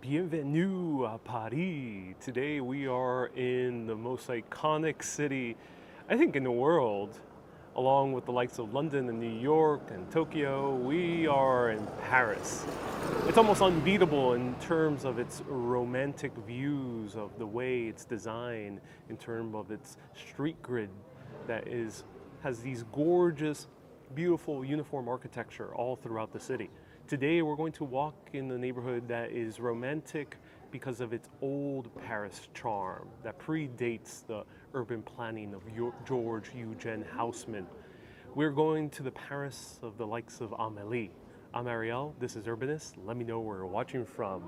Bienvenue à Paris. Today we are in the most iconic city, I think, in the world, along with the likes of London and New York and Tokyo. We are in Paris. It's almost unbeatable in terms of its romantic views, of the way it's designed, in terms of its street grid has these gorgeous, beautiful uniform architecture all throughout the city. Today we're going to walk in the neighborhood that is romantic because of its old Paris charm that predates the urban planning of George Eugene Haussmann. We're going to the Paris of the likes of Amélie. I'm Ariel, this is Urbanist. Let me know where you're watching from.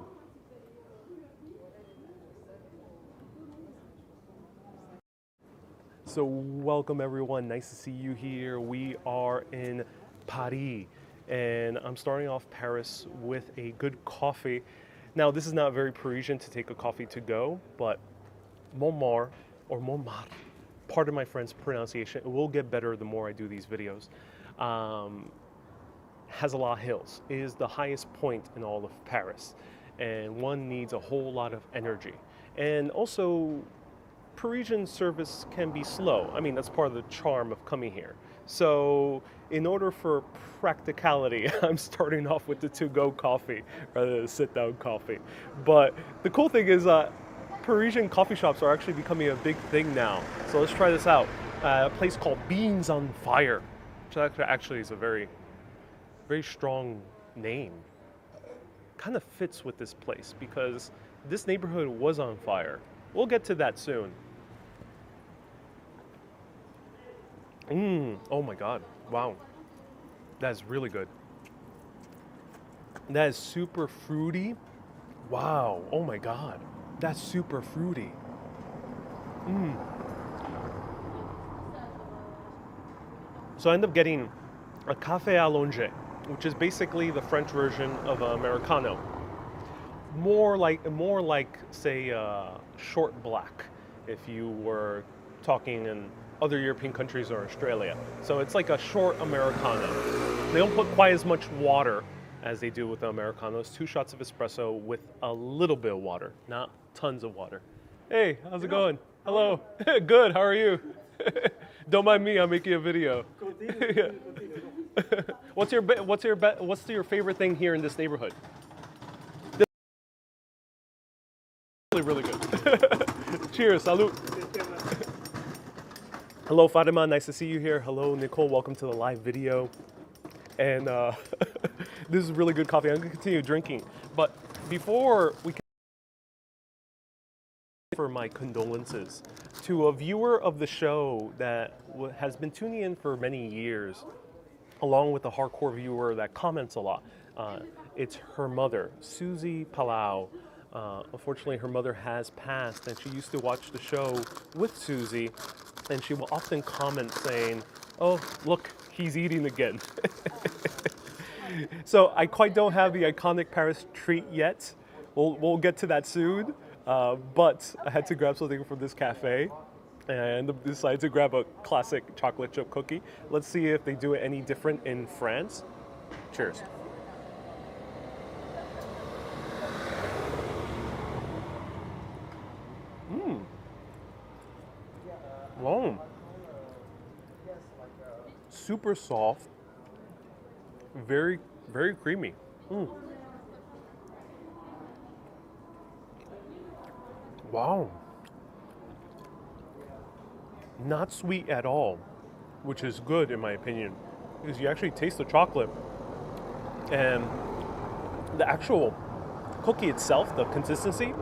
So welcome everyone, nice to see you here. We are in Paris. And I'm starting off Paris with a good coffee. Now, this is not very Parisian to take a coffee to go, but Montmartre, or Montmartre, pardon my friend's pronunciation, it will get better the more I do these videos, has a lot of hills. It is the highest point in all of Paris, and one needs a whole lot of energy. And also, Parisian service can be slow. I mean, that's part of the charm of coming here. So in order for practicality, I'm starting off with the to-go coffee rather than sit-down coffee. But the cool thing is Parisian coffee shops are actually becoming a big thing now. So let's try this out. A place called Beans on Fire, which actually is a very, very strong name. Kind of fits with this place because this neighborhood was on fire. We'll get to that soon. Oh my God, wow. That's really good. That is super fruity. Wow, oh my God, that's super fruity. So I end up getting a café allongé, which is basically the French version of an Americano. More like say short black if you were talking in other European countries or Australia. So it's like a short Americano. They don't put quite as much water as they do with the Americanos. 2 shots of espresso with a little bit of water, not tons of water. Hey, how's it going? Hello. Good, how are you? Don't mind me, I'm making a video. What's your favorite thing here in this neighborhood? Really good. Cheers, salud. Hello Fatima, nice to see you here. Hello Nicole, welcome to the live video. And this is really good coffee. I'm gonna continue drinking. But before we can, for my condolences to a viewer of the show that has been tuning in for many years, along with a hardcore viewer that comments a lot. It's her mother, Susie Palau. Unfortunately, her mother has passed, and she used to watch the show with Susie, and she will often comment saying, "Oh, look, he's eating again." So I quite don't have the iconic Paris treat yet. We'll get to that soon, but I had to grab something from this cafe, and decided to grab a classic chocolate chip cookie. Let's see if they do it any different in France. Cheers. Wow. Super soft, very, very creamy. Wow. Not sweet at all, which is good in my opinion, because you actually taste the chocolate and the actual cookie itself, the consistency.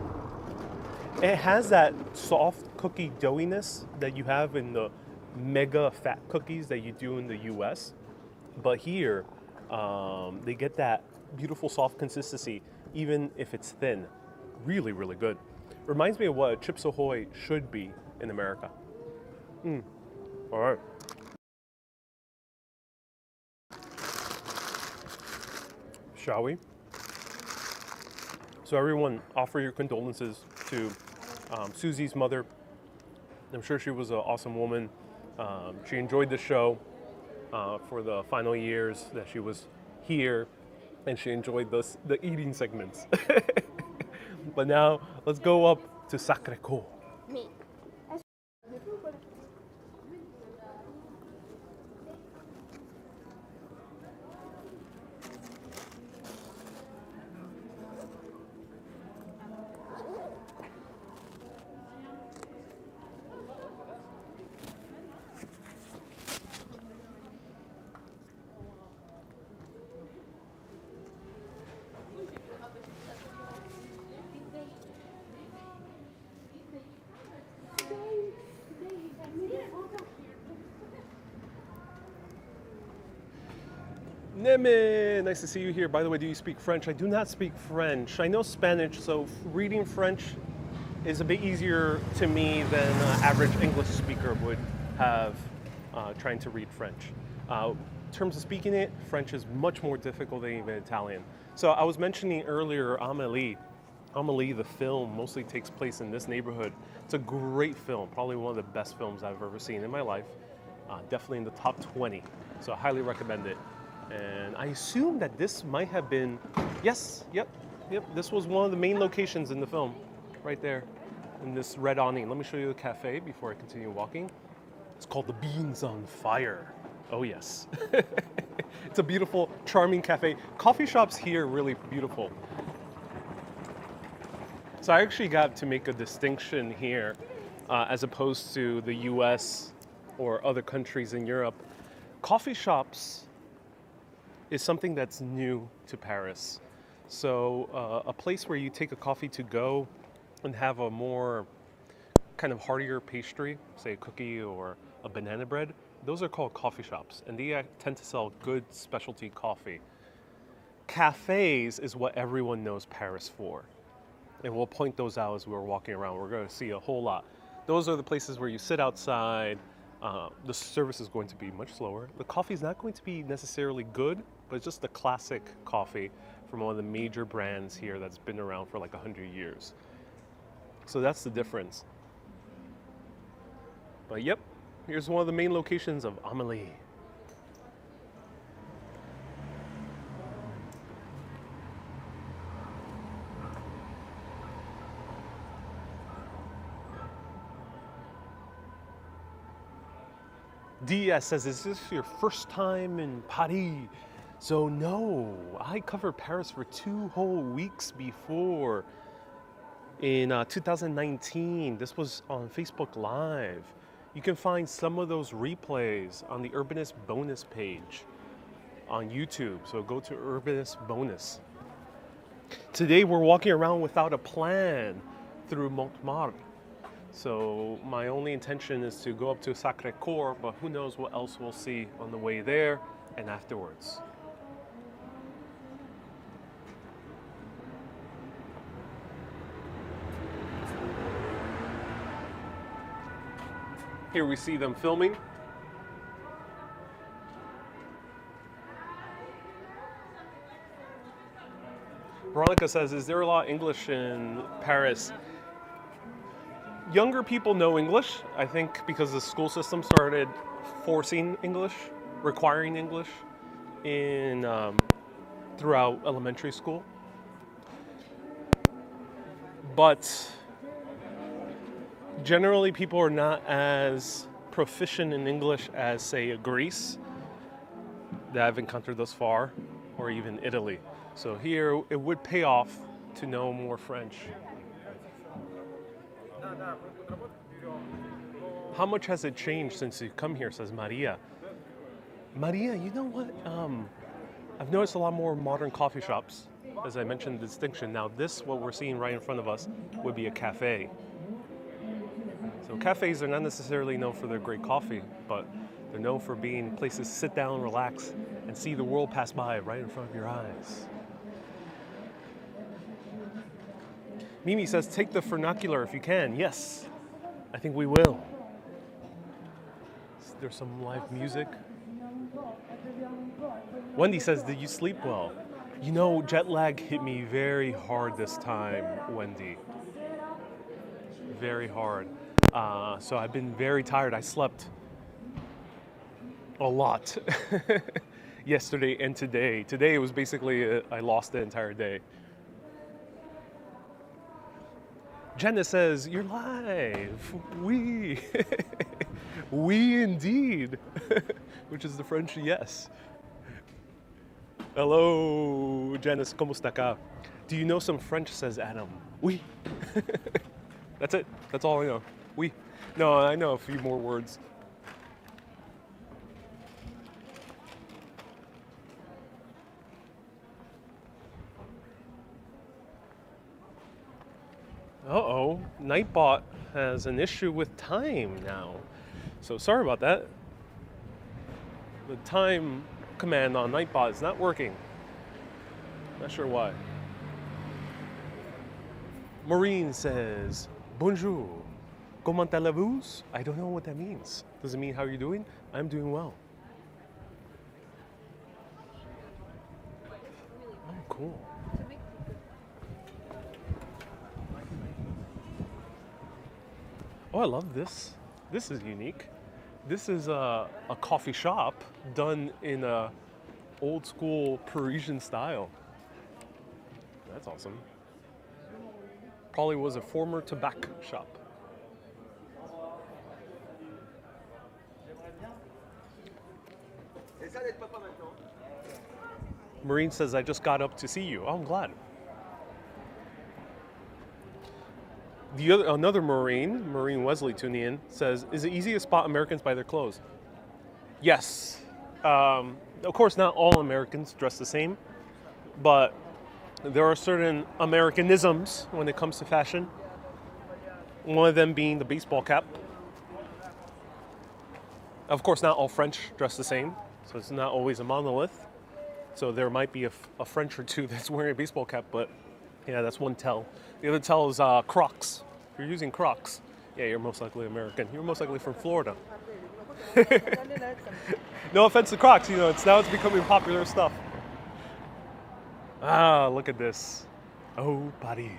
It has that soft cookie doughiness that you have in the mega fat cookies that you do in the US. But here, they get that beautiful soft consistency, even if it's thin. Really, really good. Reminds me of what a Chips Ahoy should be in America. All right. Shall we? So everyone, offer your condolences to Susie's mother. I'm sure she was an awesome woman. She enjoyed the show for the final years that she was here, and she enjoyed the eating segments. But now let's go up to Sacre Couer. Neme, nice to see you here. By the way, do you speak French? I do not speak French. I know Spanish, so reading French is a bit easier to me than an average English speaker would have trying to read French. In terms of speaking it, French is much more difficult than even Italian. So I was mentioning earlier Amélie. Amélie, the film, mostly takes place in this neighborhood. It's a great film, probably one of the best films I've ever seen in my life. Definitely in the top 20, so I highly recommend it. And I assume that this might have been, yes, yep, this was one of the main locations in the film, right there, in this red awning. Let me show you the cafe before I continue walking. It's called the Beans on Fire. Oh yes. It's a beautiful, charming cafe. Coffee shops here are really beautiful. So I actually got to make a distinction here as opposed to the US or other countries in Europe. Coffee shops is something that's new to Paris. So a place where you take a coffee to go and have a more kind of heartier pastry, say a cookie or a banana bread, those are called coffee shops, and they tend to sell good specialty coffee. Cafes is what everyone knows Paris for, and we'll point those out as we're walking around. We're going to see a whole lot. Those are the places where you sit outside. The service is going to be much slower. The coffee is not going to be necessarily good, but it's just the classic coffee from one of the major brands here that's been around for like 100 years. So that's the difference. But yep, here's one of the main locations of Amélie. DS says, is this your first time in Paris? So no, I covered Paris for 2 whole weeks before. In 2019, this was on Facebook Live. You can find some of those replays on the Urbanist Bonus page on YouTube. So go to Urbanist Bonus. Today we're walking around without a plan through Montmartre. So my only intention is to go up to Sacre Couer, but who knows what else we'll see on the way there and afterwards. Here we see them filming. Veronica says, is there a lot of English in Paris? Younger people know English, I think, because the school system started forcing English, requiring English in throughout elementary school. But generally, people are not as proficient in English as, say, Greece that I've encountered thus far, or even Italy. So here, it would pay off to know more French. How much has it changed since you come here, says Maria. Maria, you know what? I've noticed a lot more modern coffee shops. As I mentioned, the distinction. Now this, what we're seeing right in front of us, would be a cafe. So cafes are not necessarily known for their great coffee, but they're known for being places to sit down, relax, and see the world pass by right in front of your eyes. Mimi says, take the vernacular if you can. Yes, I think we will. There's some live music. Wendy says, did you sleep well? You know, jet lag hit me very hard this time, Wendy. Very hard. So I've been very tired. I slept a lot yesterday and today. Today it was basically, I lost the entire day. Jenna says, you're live. Oui. Oui, indeed. Which is the French yes. Hello, Janice, ¿cómo está acá? Do you know some French, says Adam? Oui. That's it. That's all I know. Oui. No, I know a few more words. Uh-oh, Nightbot has an issue with time now. So sorry about that. The time command on Nightbot is not working. Not sure why. Maureen says, bonjour. Comment allez-vous? I don't know what that means. Does it mean how are you doing? I'm doing well. Oh, cool. Oh, I love this. This is unique. This is a coffee shop done in a old school Parisian style. That's awesome. Probably was a former tobacco shop. Marine says, I just got up to see you. Oh, I'm glad. Another Marine Wesley tuning in, says, is it easy to spot Americans by their clothes? Yes. Of course, not all Americans dress the same, but there are certain Americanisms when it comes to fashion. One of them being the baseball cap. Of course, not all French dress the same, so it's not always a monolith. So there might be a French or two that's wearing a baseball cap, but yeah, that's one tell. The other tell is Crocs. If you're using Crocs, yeah, you're most likely American. You're most likely from Florida. No offense to Crocs, it's becoming popular stuff. Ah, look at this. Oh, buddy.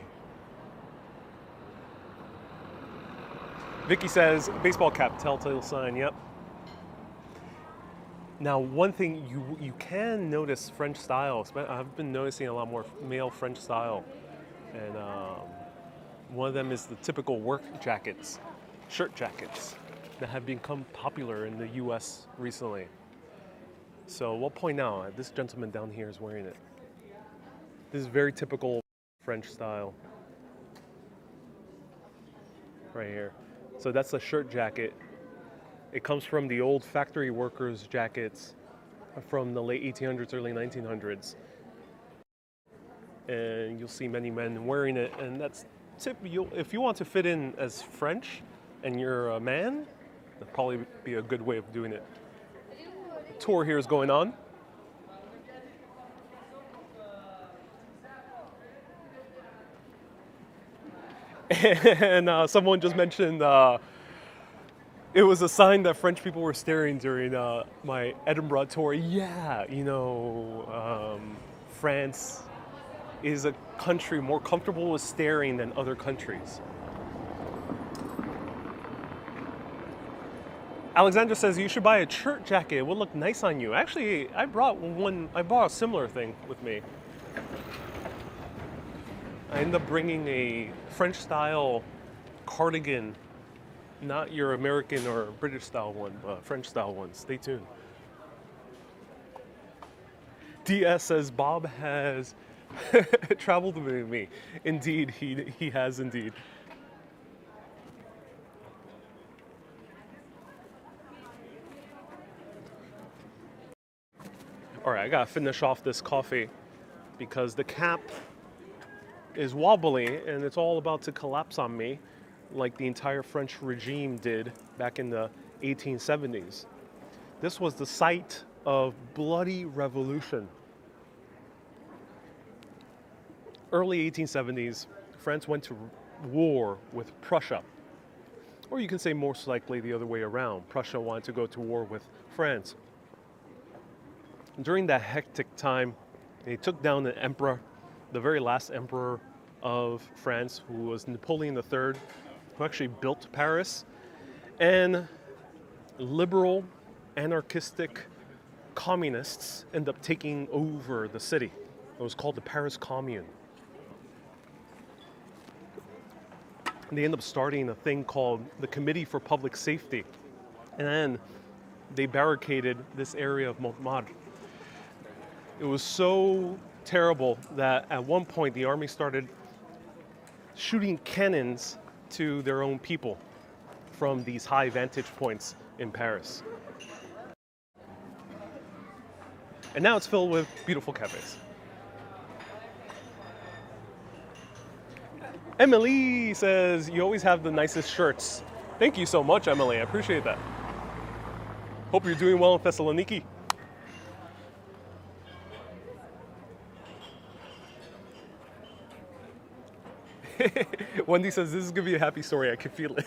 Vicky says, baseball cap, telltale sign, yep. Now, one thing you can notice French style. I've been noticing a lot more male French style. And one of them is the typical work jackets, shirt jackets, that have become popular in the US recently. So we'll point out, this gentleman down here is wearing it. This is very typical French style. Right here. So that's a shirt jacket. It comes from the old factory workers' jackets from the late 1800s, early 1900s. And you'll see many men wearing it. And that's if you want to fit in as French and you're a man, that'd probably be a good way of doing it. The tour here is going on. And someone just mentioned it was a sign that French people were staring during my Edinburgh tour. Yeah, France is a country more comfortable with staring than other countries. Alexandra says you should buy a shirt jacket. It would look nice on you. Actually, I brought a similar thing with me. I ended up bringing a French style cardigan. Not your American or British style one, but French style one. Stay tuned. DS says Bob has traveled with me. Indeed, he has indeed. All right, I gotta finish off this coffee because the cap is wobbly and it's all about to collapse on me, like the entire French regime did back in the 1870s. This was the site of bloody revolution. Early 1870s, France went to war with Prussia. Or you can say most likely the other way around. Prussia wanted to go to war with France. During that hectic time, they took down the emperor, the very last emperor of France, who was Napoleon III, who actually built Paris, and liberal, anarchistic communists end up taking over the city. It was called the Paris Commune. And they end up starting a thing called the Committee for Public Safety. And then they barricaded this area of Montmartre. It was so terrible that at one point the army started shooting cannons to their own people from these high vantage points in Paris. And now it's filled with beautiful cafes. Emily says, you always have the nicest shirts. Thank you so much, Emily. I appreciate that. Hope you're doing well in Thessaloniki. Wendy says, this is going to be a happy story. I can feel it.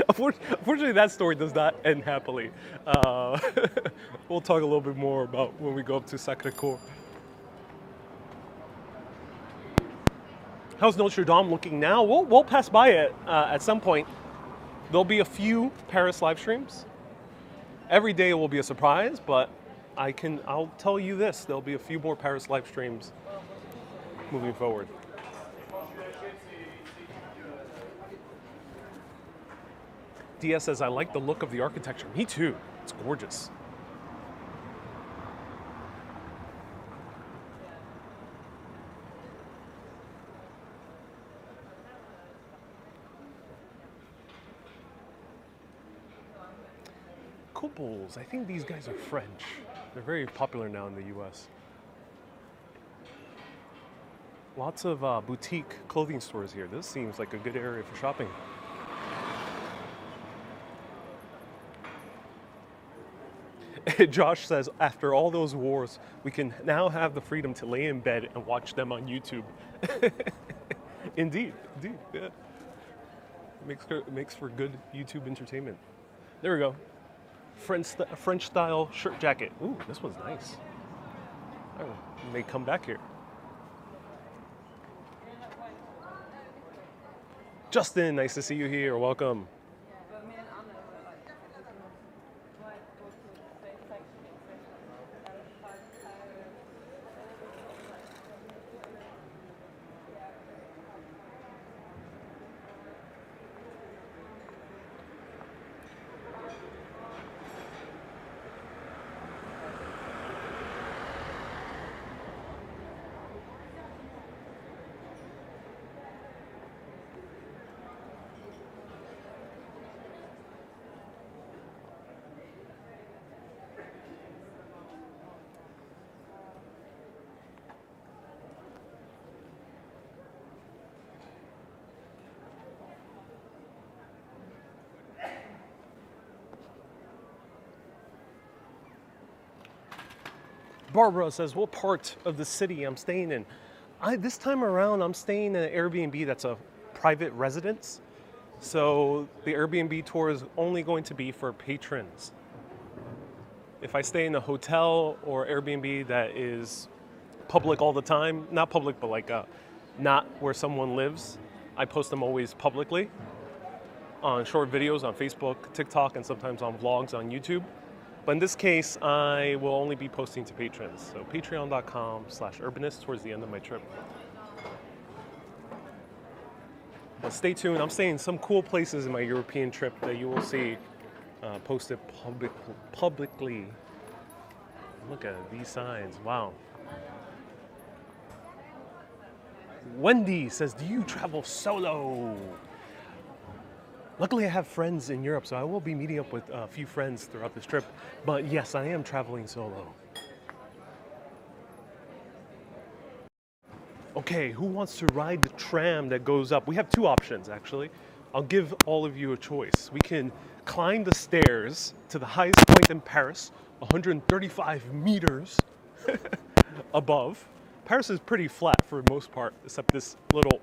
Unfortunately, that story does not end happily. We'll talk a little bit more about when we go up to Sacre Couer. How's Notre Dame looking now? We'll pass by it at some point. There'll be a few Paris live streams. Every day will be a surprise, but I'll tell you this, there'll be a few more Paris live streams moving forward. DS says, I like the look of the architecture. Me too. It's gorgeous. Couples. I think these guys are French. They're very popular now in the US. Lots of boutique clothing stores here. This seems like a good area for shopping. Josh says, after all those wars, we can now have the freedom to lay in bed and watch them on YouTube. Indeed, yeah. Makes for good YouTube entertainment. There we go. French style shirt jacket. Ooh, this one's nice. I may come back here. Justin, nice to see you here. Welcome. Barbara says, what part of the city I'm staying in? This time around, I'm staying in an Airbnb that's a private residence. So the Airbnb tour is only going to be for patrons. If I stay in a hotel or Airbnb that is public all the time, not public, but like not where someone lives, I post them always publicly on short videos on Facebook, TikTok, and sometimes on vlogs on YouTube. But in this case, I will only be posting to patrons. So patreon.com/urbanist towards the end of my trip. But stay tuned. I'm staying in some cool places in my European trip that you will see posted publicly. Look at these signs. Wow. Wendy says, do you travel solo? Luckily, I have friends in Europe, so I will be meeting up with a few friends throughout this trip. But yes, I am traveling solo. Okay, who wants to ride the tram that goes up? We have two options, actually. I'll give all of you a choice. We can climb the stairs to the highest point in Paris, 135 meters above. Paris is pretty flat for the most part, except this little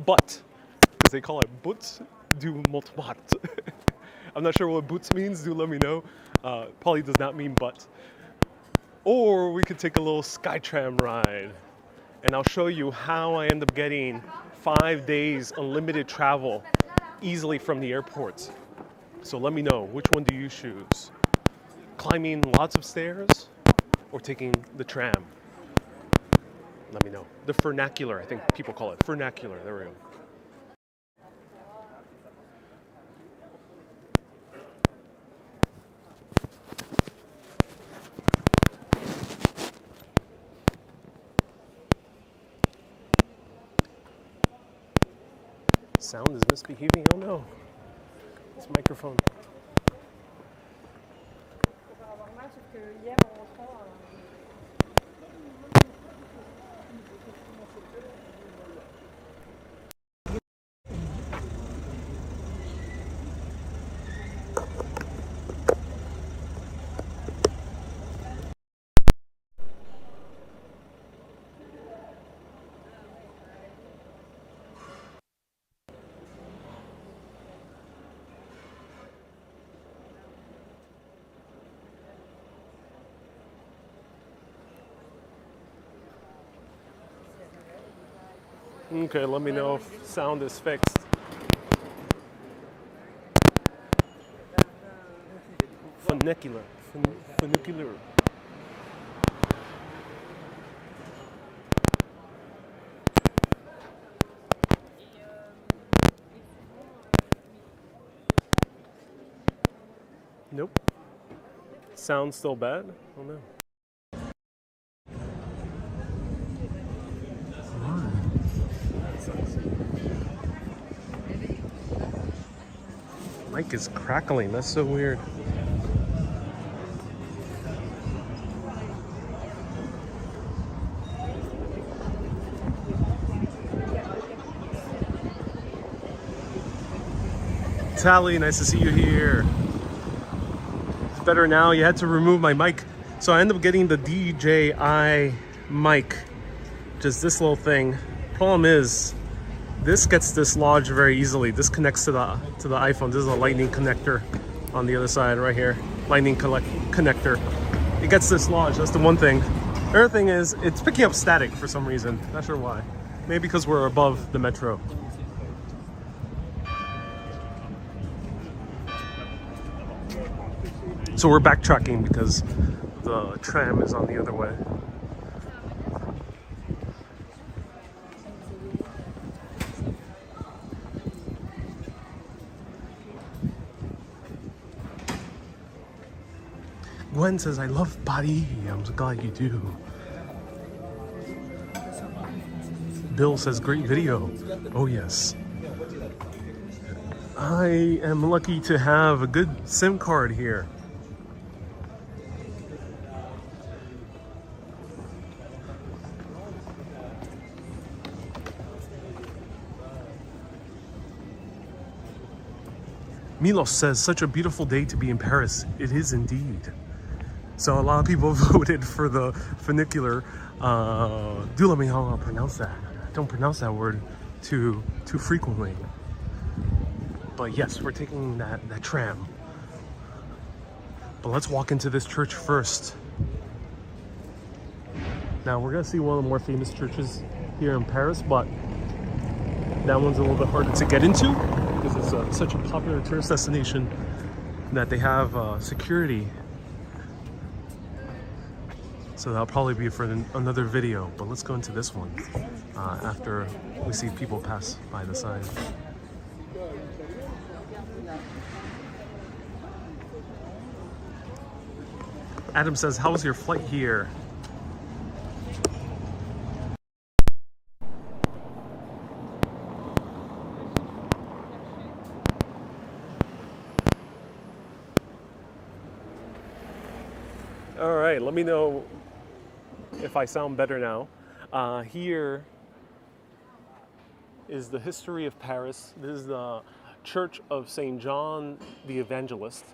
butte, because they call it Butte du Montmartre. I'm not sure what boots means, do let me know. Probably does not mean butt. Or we could take a little Skytram ride, and I'll show you how I end up getting 5 days unlimited travel easily from the airports. So let me know, which one do you choose? Climbing lots of stairs or taking the tram? Let me know. The vernacular, I think people call it. Vernacular, there we go. sound is misbehaving. Oh no. This microphone. Okay, let me know if sound is fixed. Funicular. Funicular. Nope. Sound still bad? Oh no. Mic is crackling. That's so weird. Tally, nice to see you here. It's better now. You had to remove my mic. So I ended up getting the DJI mic. Just this little thing. Problem is, this gets dislodged very easily. This connects to the iPhone. This is a lightning connector on the other side right here. Lightning connector. It gets dislodged. That's the one thing. The other thing is it's picking up static for some reason. Not sure why. Maybe because we're above the metro. So we're backtracking because the tram is on the other way. Gwen says, I love Paris. I'm so glad you do. Bill says, great video. Oh, yes. I am lucky to have a good SIM card here. Milos says, such a beautiful day to be in Paris. It is indeed. So a lot of people voted for the funicular. Do let me know how I'll pronounce that. I don't pronounce that word too frequently. But yes, we're taking that tram. But let's walk into this church first. Now we're gonna see one of the more famous churches here in Paris, but that one's a little bit harder to get into because it's such a popular tourist destination that they have security. So that'll probably be for another video, but let's go into this one after we see people pass by the sign. Adam says, how was your flight here? All right, let me know if I sound better now. Here is the history of Paris. This is the Church of St. John the Evangelist.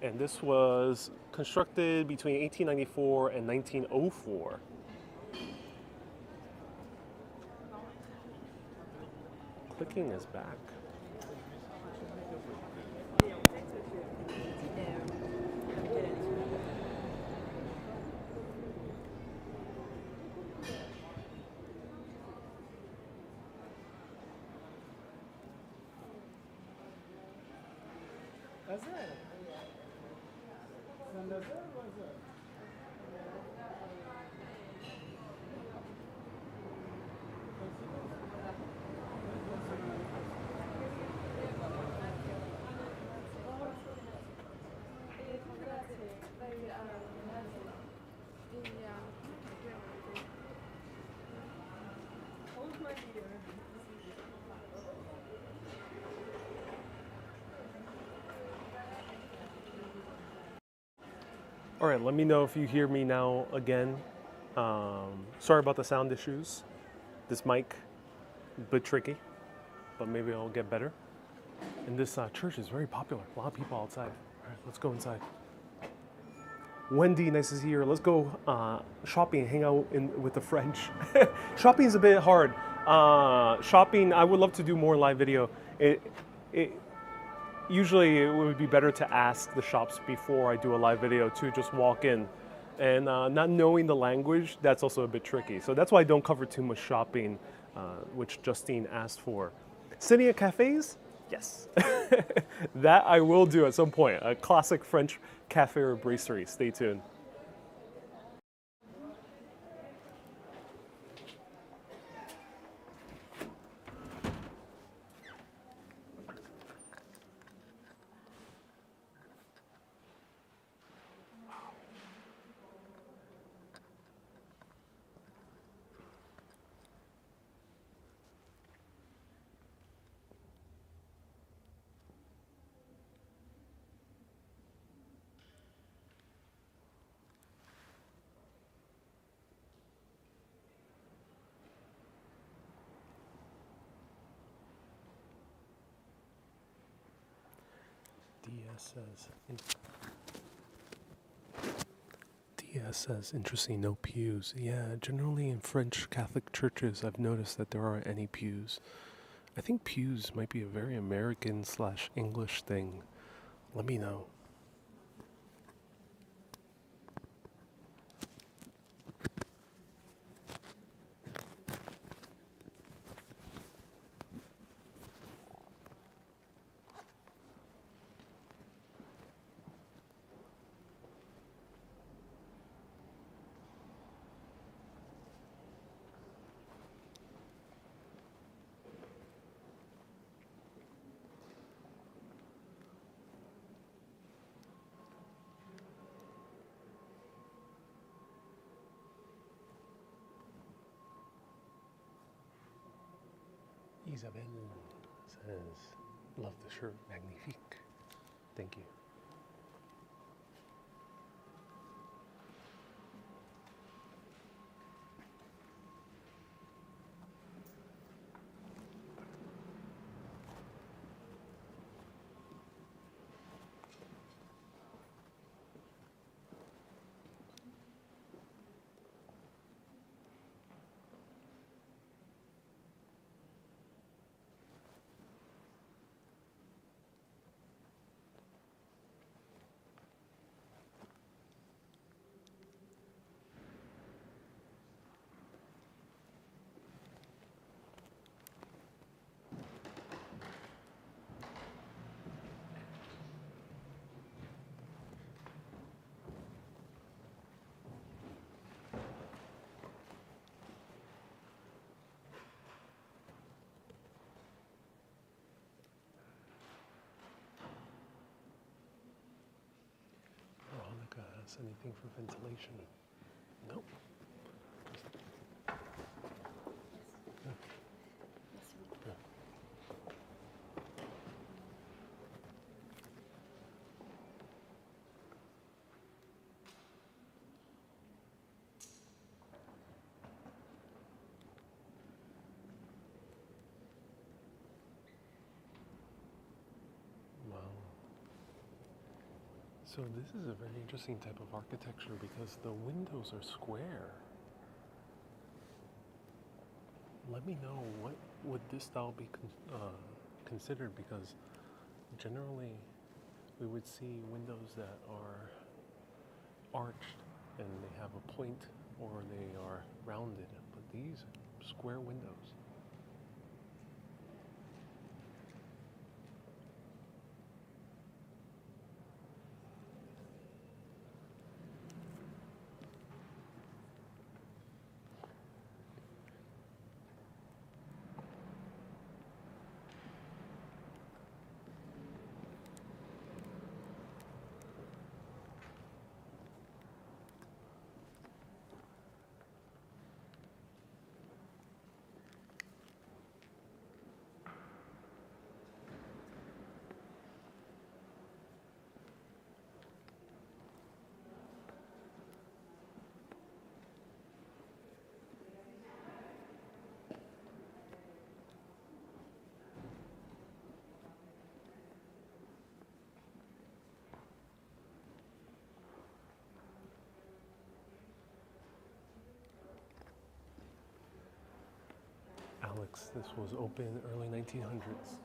And this was constructed between 1894 and 1904. Clicking is back. All right, let me know if you hear me now again. Sorry about the sound issues. This mic, a bit tricky, but maybe it'll get better. And this church is very popular. A lot of people outside. All right, let's go inside. Wendy, nice to see you. Let's go shopping, hang out with the French. Shopping is a bit hard. Shopping, I would love to do more live video. Usually it would be better to ask the shops before I do a live video to just walk in. And not knowing the language, that's also a bit tricky. So that's why I don't cover too much shopping, which Justine asked for. Sitting at cafes? Yes. That I will do at some point. A classic French cafe or brasserie. Stay tuned. DS says, interesting, no pews. Yeah, generally in French Catholic churches, I've noticed that there aren't any pews. I think pews might be a very American/English thing. Let me know. Isabel says, love the shirt, magnifique. Thank you. Veronica has anything for ventilation? Nope. So this is a very interesting type of architecture because the windows are square. Let me know what would this style be considered, because generally we would see windows that are arched and they have a point or they are rounded, but these square windows. complex. This was open early 1900s.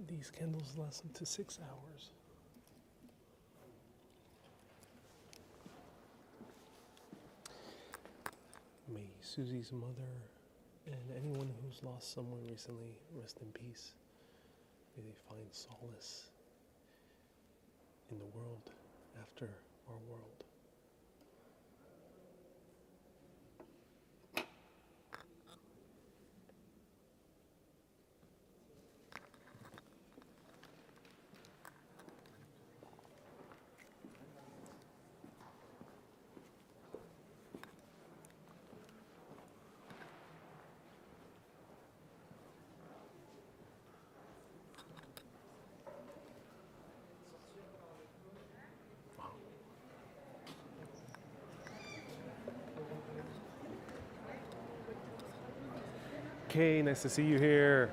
These candles last up to 6 hours. May Susie's mother and anyone who's lost someone recently rest in peace. May they find solace in the world after our world. Okay, nice to see you here.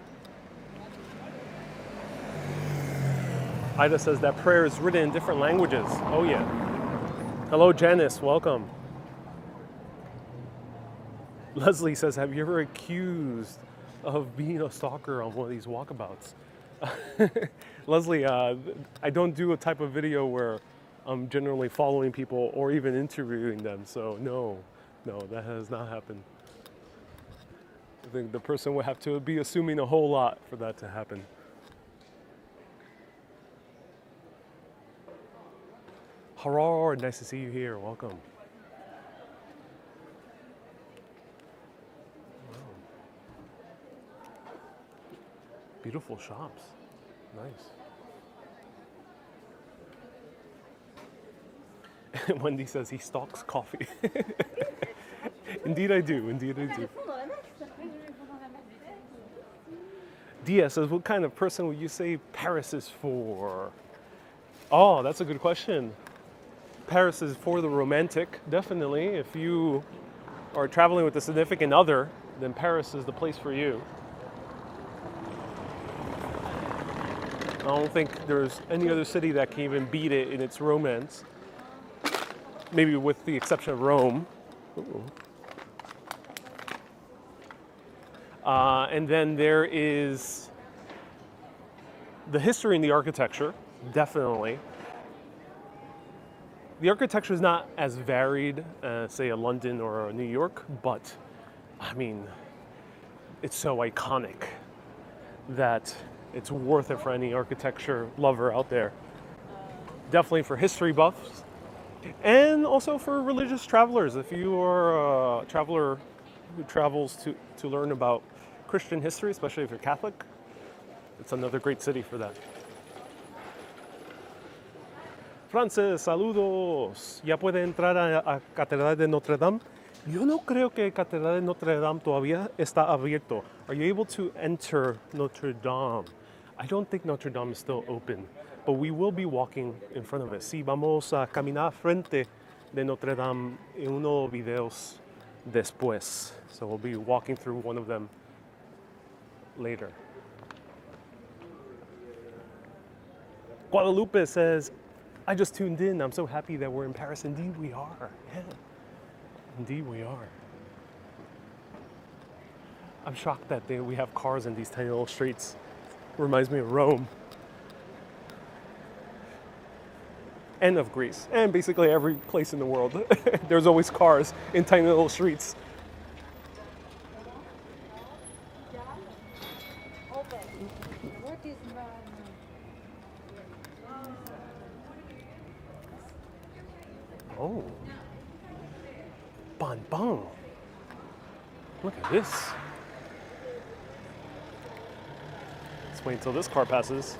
Ida says that prayer is written in different languages. Oh yeah. Hello Janice, welcome. Leslie says, have you ever accused of being a stalker on one of these walkabouts? Leslie, I don't do a type of video where I'm generally following people or even interviewing them, so no, that has not happened. I think the person would have to be assuming a whole lot for that to happen. Harar, nice to see you here. Welcome. Wow. Beautiful shops. Nice. Wendy says he stalks coffee. Indeed I do. Indeed I do. Dia says, what kind of person would you say Paris is for? Oh, that's a good question. Paris is for the romantic, definitely. If you are traveling with a significant other, then Paris is the place for you. I don't think there's any other city that can even beat it in its romance. Maybe with the exception of Rome. And then there is the history and the architecture, definitely. The architecture is not as varied as, say, a London or a New York, but, I mean, it's so iconic that it's worth it for any architecture lover out there. Definitely for history buffs, and also for religious travelers. If you are a traveler who travels to learn about Christian history, especially if you're Catholic, it's another great city for that. Frances, saludos. ¿Ya puede entrar a Catedral de Notre Dame? Yo no creo que Catedral de Notre Dame todavía está abierto. Are you able to enter Notre Dame? I don't think Notre Dame is still open, but we will be walking in front of it. Sí, vamos a caminar frente de Notre Dame en unos videos después. So we'll be walking through one of them later. Guadalupe says, I just tuned in. I'm so happy that we're in Paris. Indeed, we are. Yeah. Indeed, we are. I'm shocked that we have cars in these tiny little streets. Reminds me of Rome. And of Greece. And basically every place in the world. There's always cars in tiny little streets. Oh. Bonbon. Look at this. Let's wait until this car passes.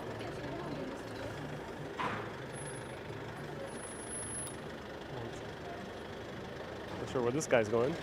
Not sure where this guy's going.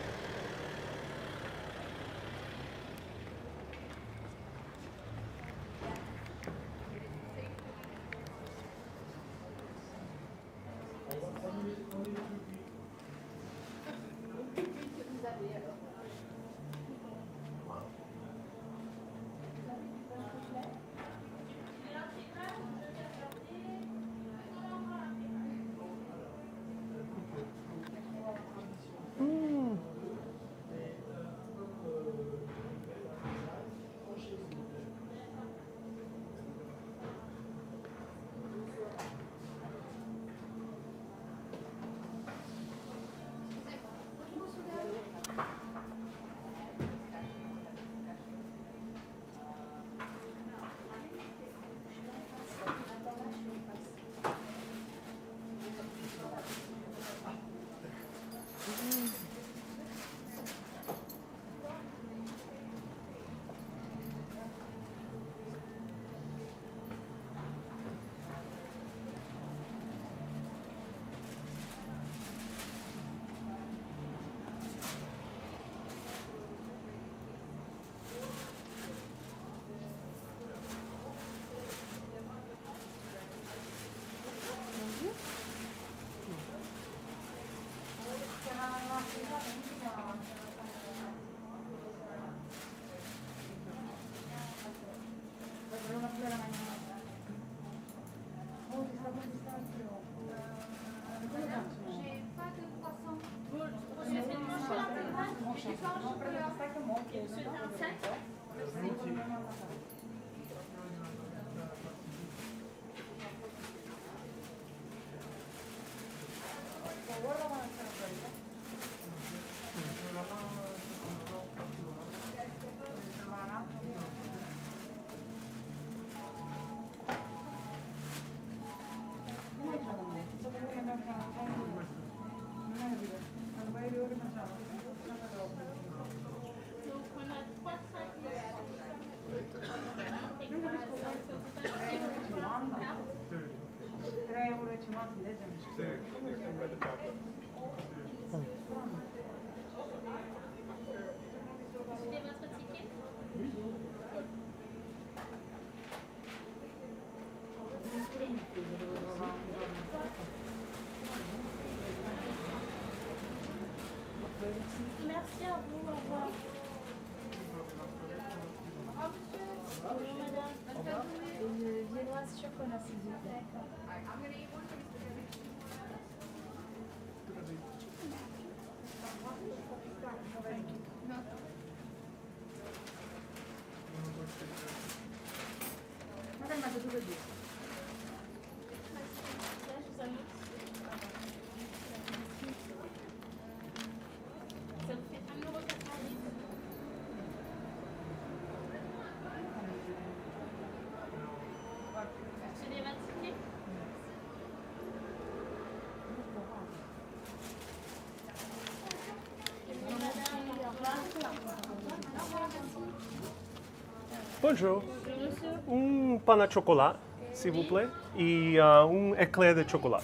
Merci à vous, au revoir. Bonjour madame. Une viennoise chocolat s'il vous plaît. Madame, ma double deux. Bonjour. Pain à chocolat, s'il vous plaît, et un éclair de chocolat.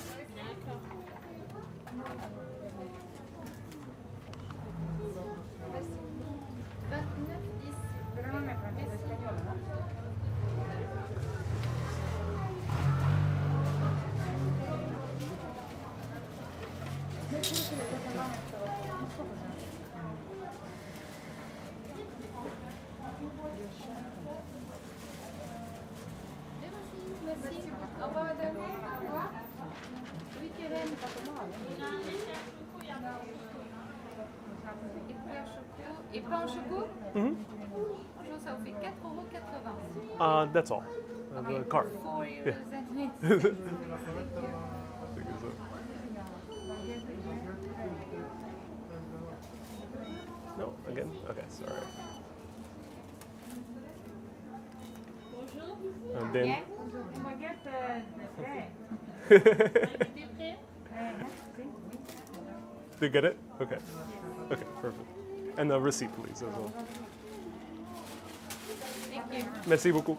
pas comment avant. Et pain au choco. Mm-hmm. Bonjour, ça vous fait 4,80 €. That's all. The card. 4 Yeah. euros and 20. No, again? Okay, sorry. And then. They get it? Okay. Okay, perfect. And a receipt, please, as well. Thank you. Merci beaucoup.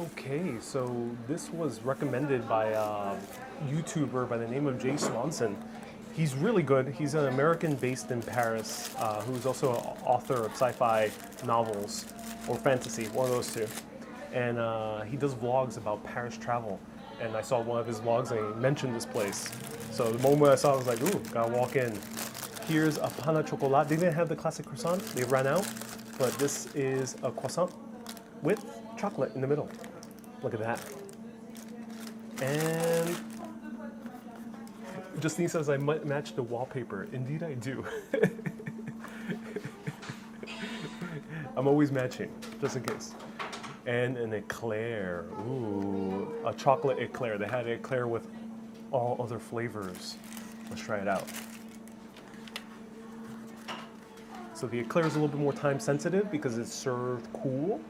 Okay, so this was recommended by a YouTuber by the name of Jay Swanson. He's really good. He's an American based in Paris who's also an author of sci-fi novels or fantasy, one of those two. And he does vlogs about Paris travel. And I saw one of his vlogs and he mentioned this place. So the moment I saw it, I was like, ooh, gotta walk in. Here's a pain au chocolat. They didn't have the classic croissant. They ran out. But this is a croissant with chocolate in the middle. Look at that. And Justine says I might match the wallpaper. Indeed I do. I'm always matching, just in case. And an eclair. Ooh, a chocolate eclair. They had an eclair with all other flavors. Let's try it out. So the eclair is a little bit more time sensitive because it's served cool.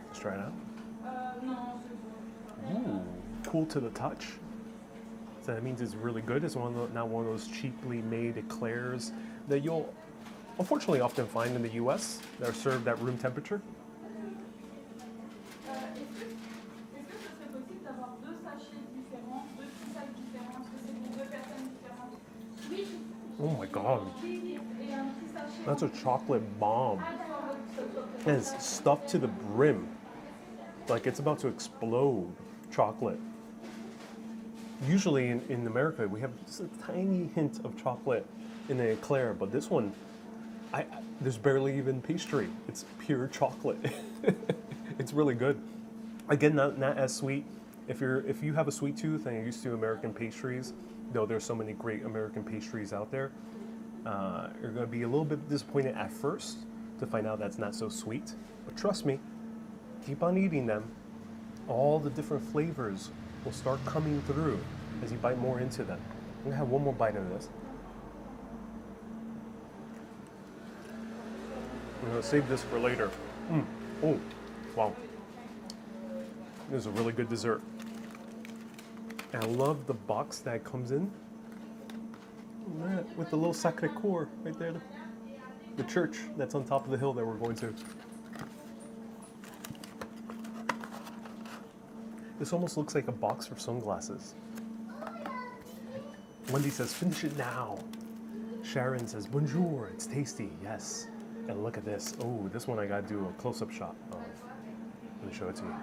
Let's try it out. Ooh, cool to the touch. So that means it's really good. It's not one of those cheaply made eclairs that you'll unfortunately often find in the US that are served at room temperature. Oh my god. That's a chocolate bomb. And it's stuffed to the brim. Like it's about to explode chocolate. Usually in America, we have just a tiny hint of chocolate in the eclair, but this one, there's barely even pastry. It's pure chocolate. It's really good. Again, not as sweet. If you have a sweet tooth and you're used to American pastries, though there's so many great American pastries out there, you're going to be a little bit disappointed at first to find out that's not so sweet. But trust me, keep on eating them. All the different flavors will start coming through as you bite more into them. I'm going to have one more bite of this. I'm going to save this for later. Oh, wow. This is a really good dessert. And I love the box that it comes in. With the little Sacre Couer right there. The church that's on top of the hill that we're going to. This almost looks like a box for sunglasses. Wendy says, finish it now. Sharon says, bonjour, it's tasty, yes. And look at this. Oh, this one I gotta do a close-up shot of. Let me show it to you.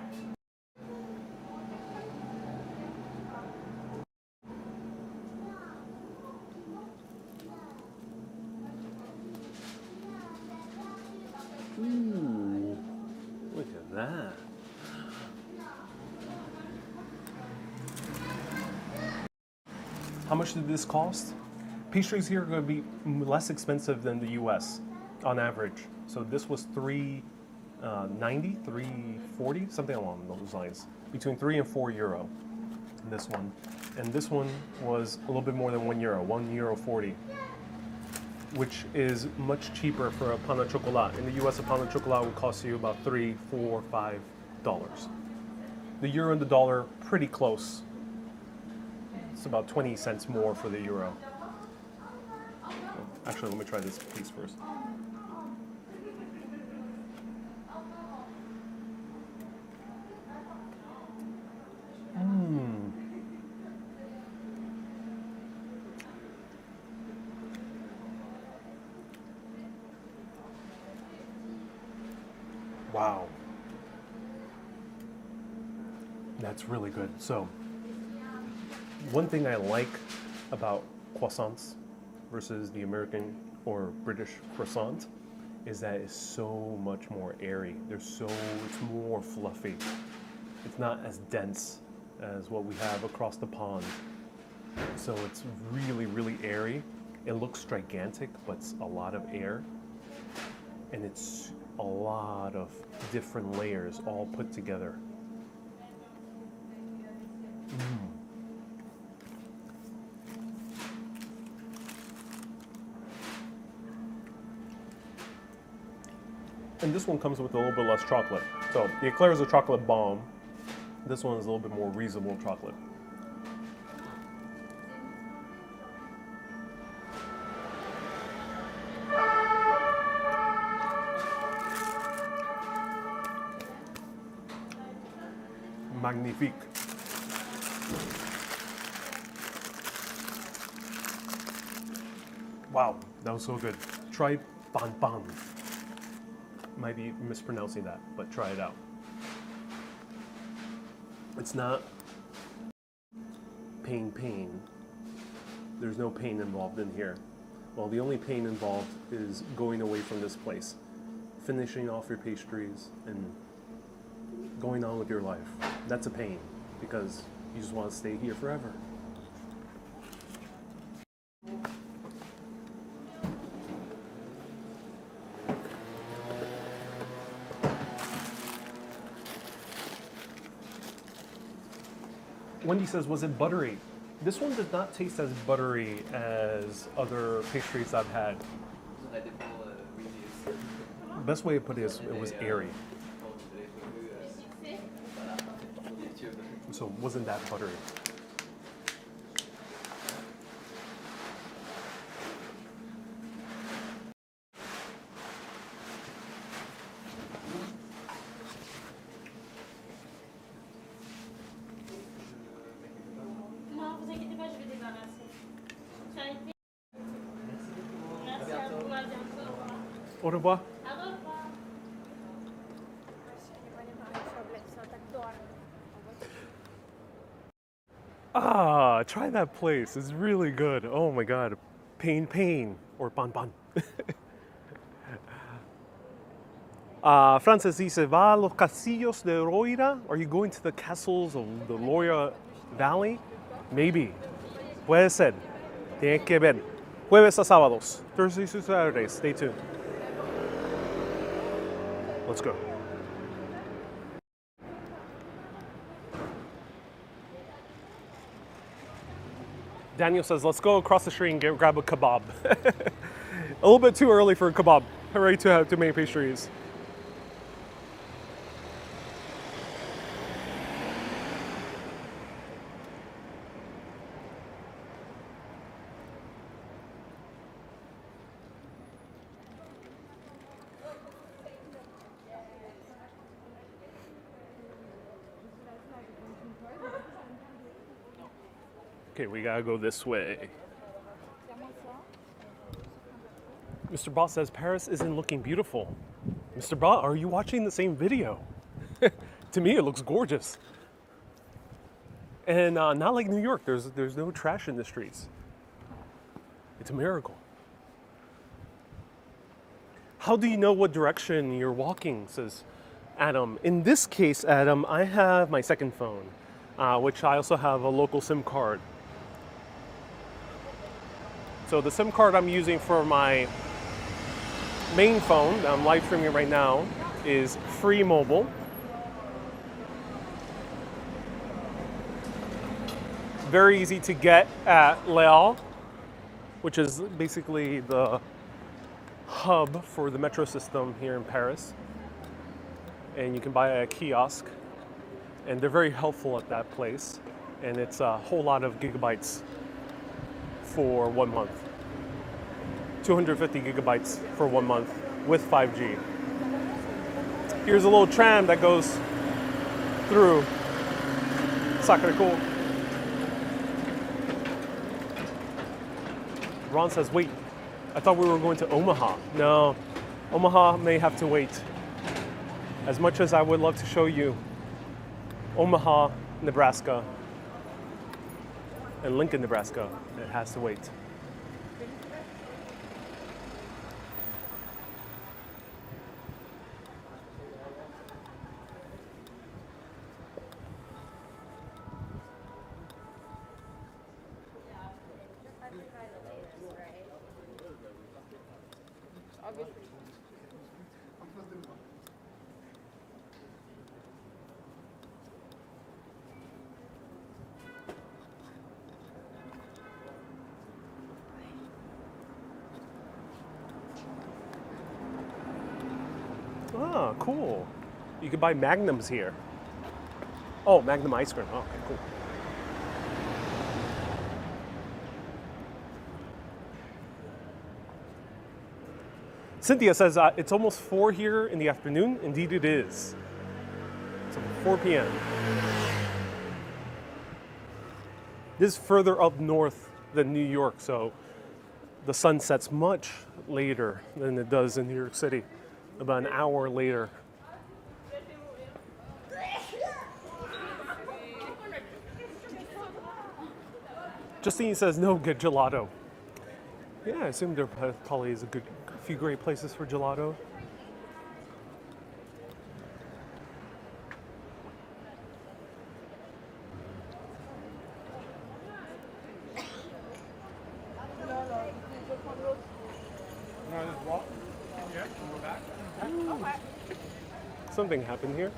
Ooh, look at that. How much did this cost? Pastries here are going to be less expensive than the US on average. So this was $3 90, 340, something along those lines. Between 3 and 4 euro, this one. And this one was a little bit more than 1 euro, 1 euro 40, which is much cheaper for a pain au chocolat. In the US, a pain au chocolat would cost you about $3, $4, $5. The euro and the dollar, pretty close. It's about 20 cents more for the euro. Actually, let me try this piece first. Wow. That's really good. So, one thing I like about croissants versus the American or British croissant is that it's so much more airy. It's more fluffy. It's not as dense as what we have across the pond. So it's really, really airy. It looks gigantic, but it's a lot of air. And it's a lot of different layers all put together. And this one comes with a little bit less chocolate. So the eclair is a chocolate bomb. This one is a little bit more reasonable chocolate. Magnifique. Wow, that was so good. Try bonbon. Might be mispronouncing that, but try it out. It's not pain. There's no pain involved in here. Well, the only pain involved is going away from this place, finishing off your pastries, and going on with your life. That's a pain, because you just want to stay here forever. Wendy says, was it buttery? This one did not taste as buttery as other pastries I've had. Best way to put it is it was airy. So it wasn't that buttery. Non, vous inquiétez pas, je vais débarrasser. Charité. Merci à vous, à bientôt. Au revoir. Au revoir. Ah, try that place. It's really good. Oh my god. Pain, or bonbon. Francis dice, ¿va a los castillos de Roira? Are you going to the castles of the Loira Valley? Maybe. Puede ser. Tiene que ver. Jueves a sábados. Thursdays to Saturdays. Stay tuned. Let's go. Daniel says, let's go across the street and grab a kebab. A little bit too early for a kebab. I'm ready to have too many pastries. Okay, we gotta go this way. Mr. Boss says Paris isn't looking beautiful. Mr. Boss, are you watching the same video? To me, it looks gorgeous. And not like New York, there's no trash in the streets. It's a miracle. How do you know what direction you're walking, says Adam. In this case, Adam, I have my second phone, which I also have a local SIM card. So the SIM card I'm using for my main phone that I'm live streaming right now is free mobile. Very easy to get at Les Halles, which is basically the hub for the metro system here in Paris. And you can buy a kiosk, and they're very helpful at that place. And it's a whole lot of gigabytes for 1 month. 250 gigabytes for 1 month with 5G. Here's a little tram that goes through Sacre Couer. Ron says, wait, I thought we were going to Omaha. No, Omaha may have to wait. As much as I would love to show you Omaha, Nebraska, and Lincoln, Nebraska, it has to wait. Ah, cool. You can buy Magnums here. Oh, Magnum ice cream. Oh, okay, cool. Cynthia says it's almost 4 here in the afternoon. Indeed it is. It's 4 p.m. This is further up north than New York, so the sun sets much later than it does in New York City. About an hour later. Justine says no, get gelato. Yeah, I assume there probably is a few great places for gelato. Something happened here.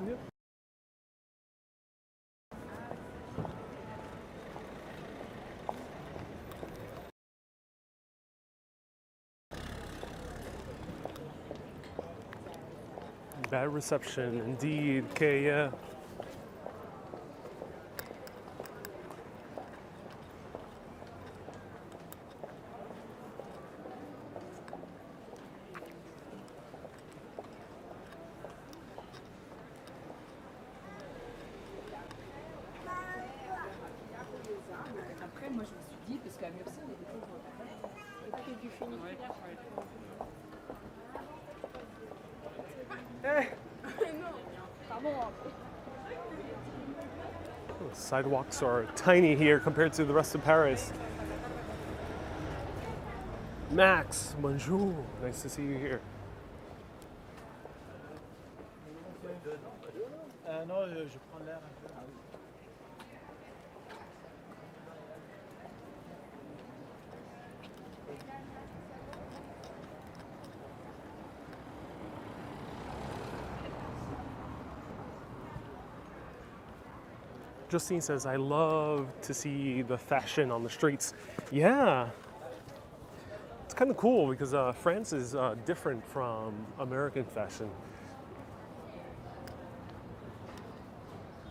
Yep. Bad reception, indeed, Kaya. Après, moi, je me suis dit, parce qu'à Murcie, on est des pauvres. Et puis du funiculaire. Non, pardon. The sidewalks are tiny here compared to the rest of Paris. Max, bonjour. Nice to see you here. Non, je prends l'air un peu. Justine says, I love to see the fashion on the streets. Yeah. It's kind of cool because France is different from American fashion.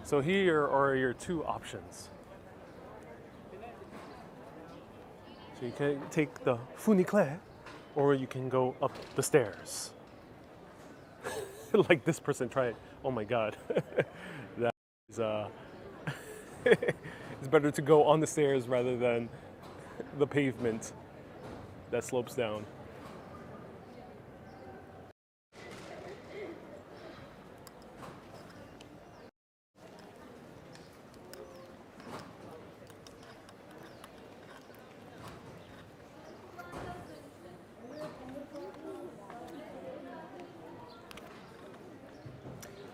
So here are your two options. So you can take the funicular, or you can go up the stairs. Like this person tried. Oh my God. That is, it's better to go on the stairs rather than the pavement that slopes down.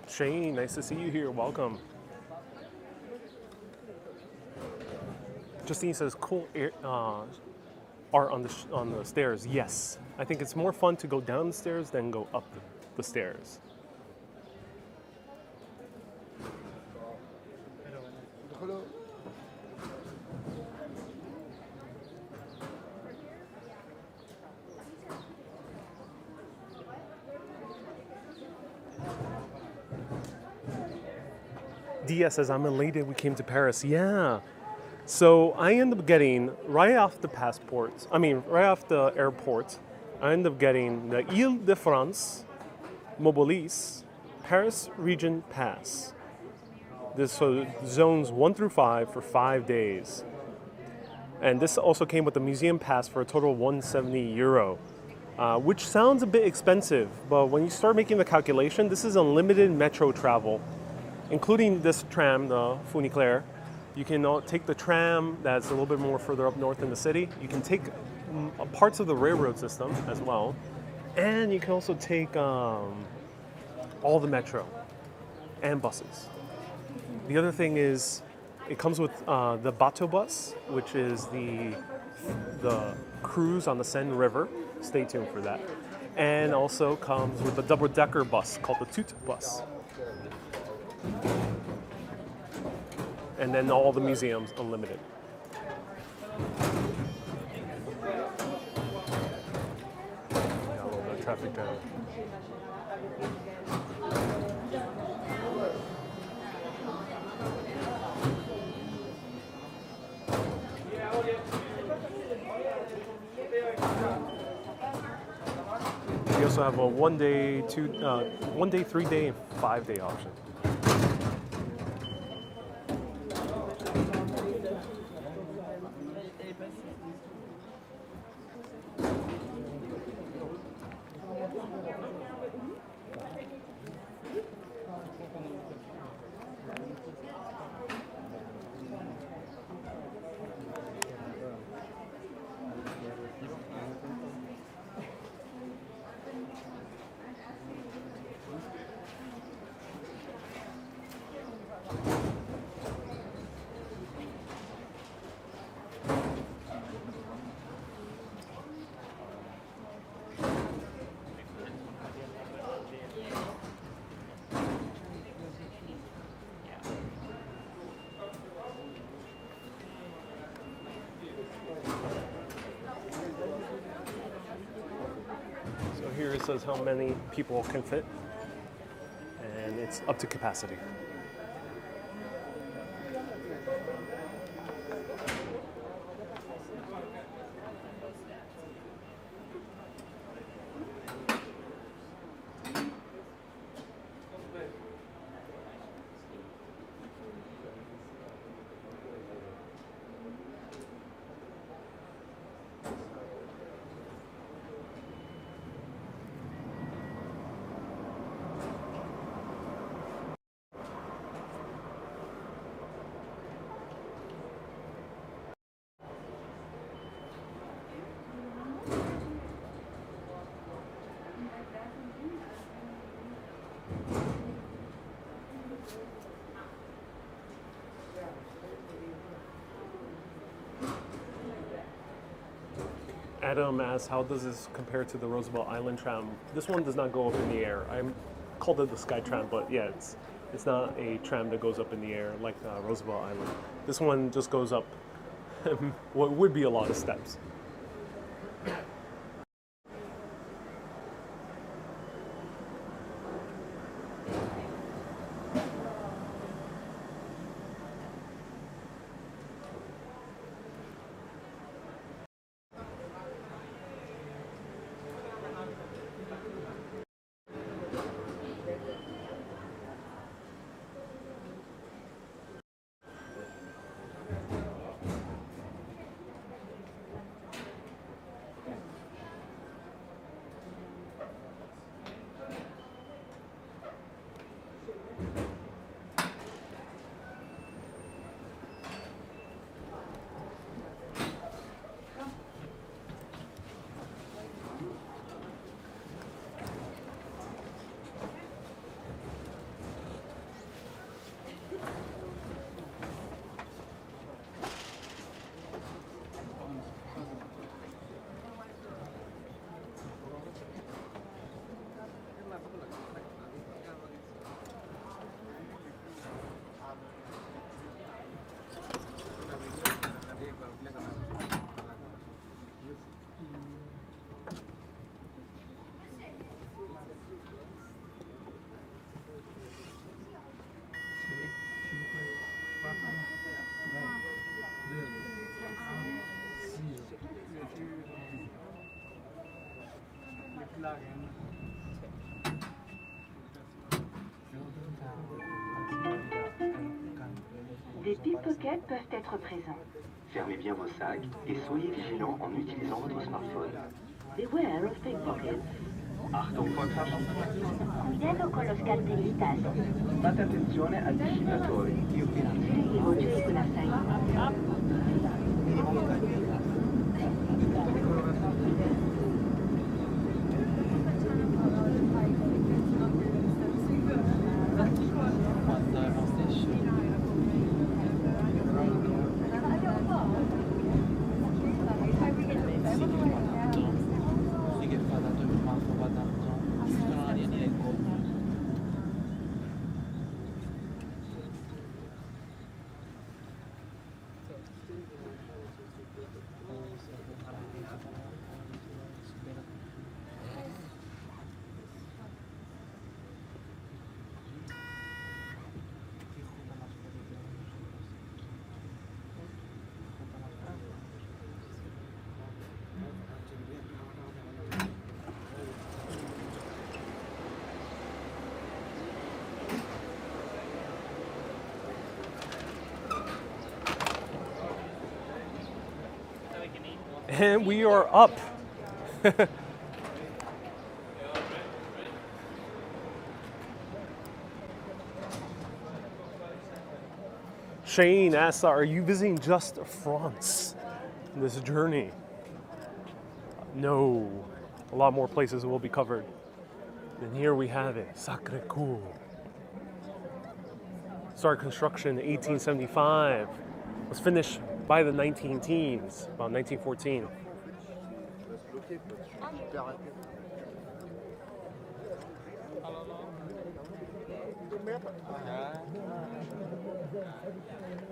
Shane, nice to see you here. Welcome. Justine says, cool art on the stairs. Yes, I think it's more fun to go down the stairs than go up the stairs. Dia says, I'm elated we came to Paris. Yeah. So I end up getting, right off the airport, I end up getting the Ile-de-France Mobilis Paris Region Pass. This so zones 1 through 5 for 5 days. And this also came with a museum pass for a total of €170, which sounds a bit expensive, but when you start making the calculation, this is unlimited metro travel, including this tram, the funicular. You can take the tram that's a little bit more further up north in the city. You can take parts of the railroad system as well. And you can also take all the metro and buses. The other thing is it comes with the bateau bus, which is the cruise on the Seine River. Stay tuned for that. And also comes with a double-decker bus called the Tout bus. And then all the museums unlimited. Got a little bit of traffic jam. We also have a 1 day, 3 day, and 5 day option. Here it says how many people can fit, and it's up to capacity. Adam asks, how does this compare to the Roosevelt Island tram? This one does not go up in the air. I called it the Sky Tram, but yeah, it's It's not a tram that goes up in the air like Roosevelt Island. This one just goes up what would be a lot of steps. Des pickpockets peuvent être présents. Fermez bien vos sacs et soyez vigilants en utilisant votre smartphone. Beware of pickpockets. Achtung vor Taschen. Cuidado con los carteristas. Fate attenzione ai dissipatori. Rivolgetevi con la salita. And we are up. Shane asks, are you visiting just France in this journey? No, a lot more places will be covered. And here we have it, Sacre Couer. Started construction in 1875. Was finished by the 19 teens, about 1914.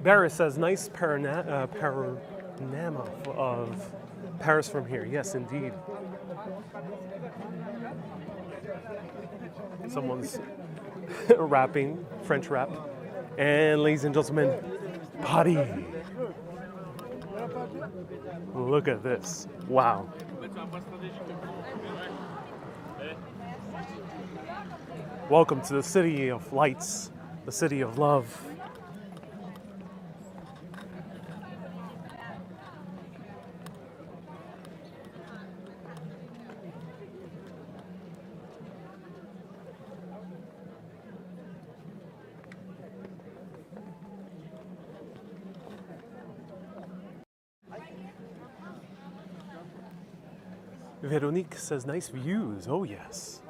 Barris says, nice panorama of Paris from here. Yes, indeed. Someone's rapping, French rap. And ladies and gentlemen, Paris. Look at this. Wow. Welcome to the city of lights, the city of love. Veronique says, nice views. Oh, yes.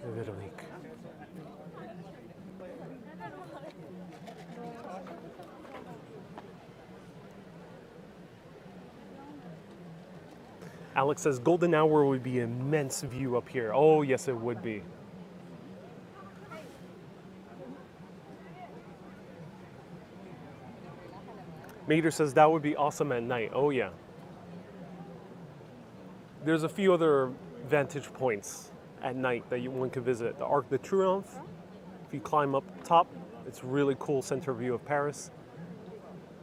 Veronique. Alex says, golden hour would be immense view up here. Oh, yes, it would be. Mater says that would be awesome at night. Oh yeah. There's a few other vantage points at night that one could visit. The Arc de Triomphe, if you climb up top, it's really cool center view of Paris.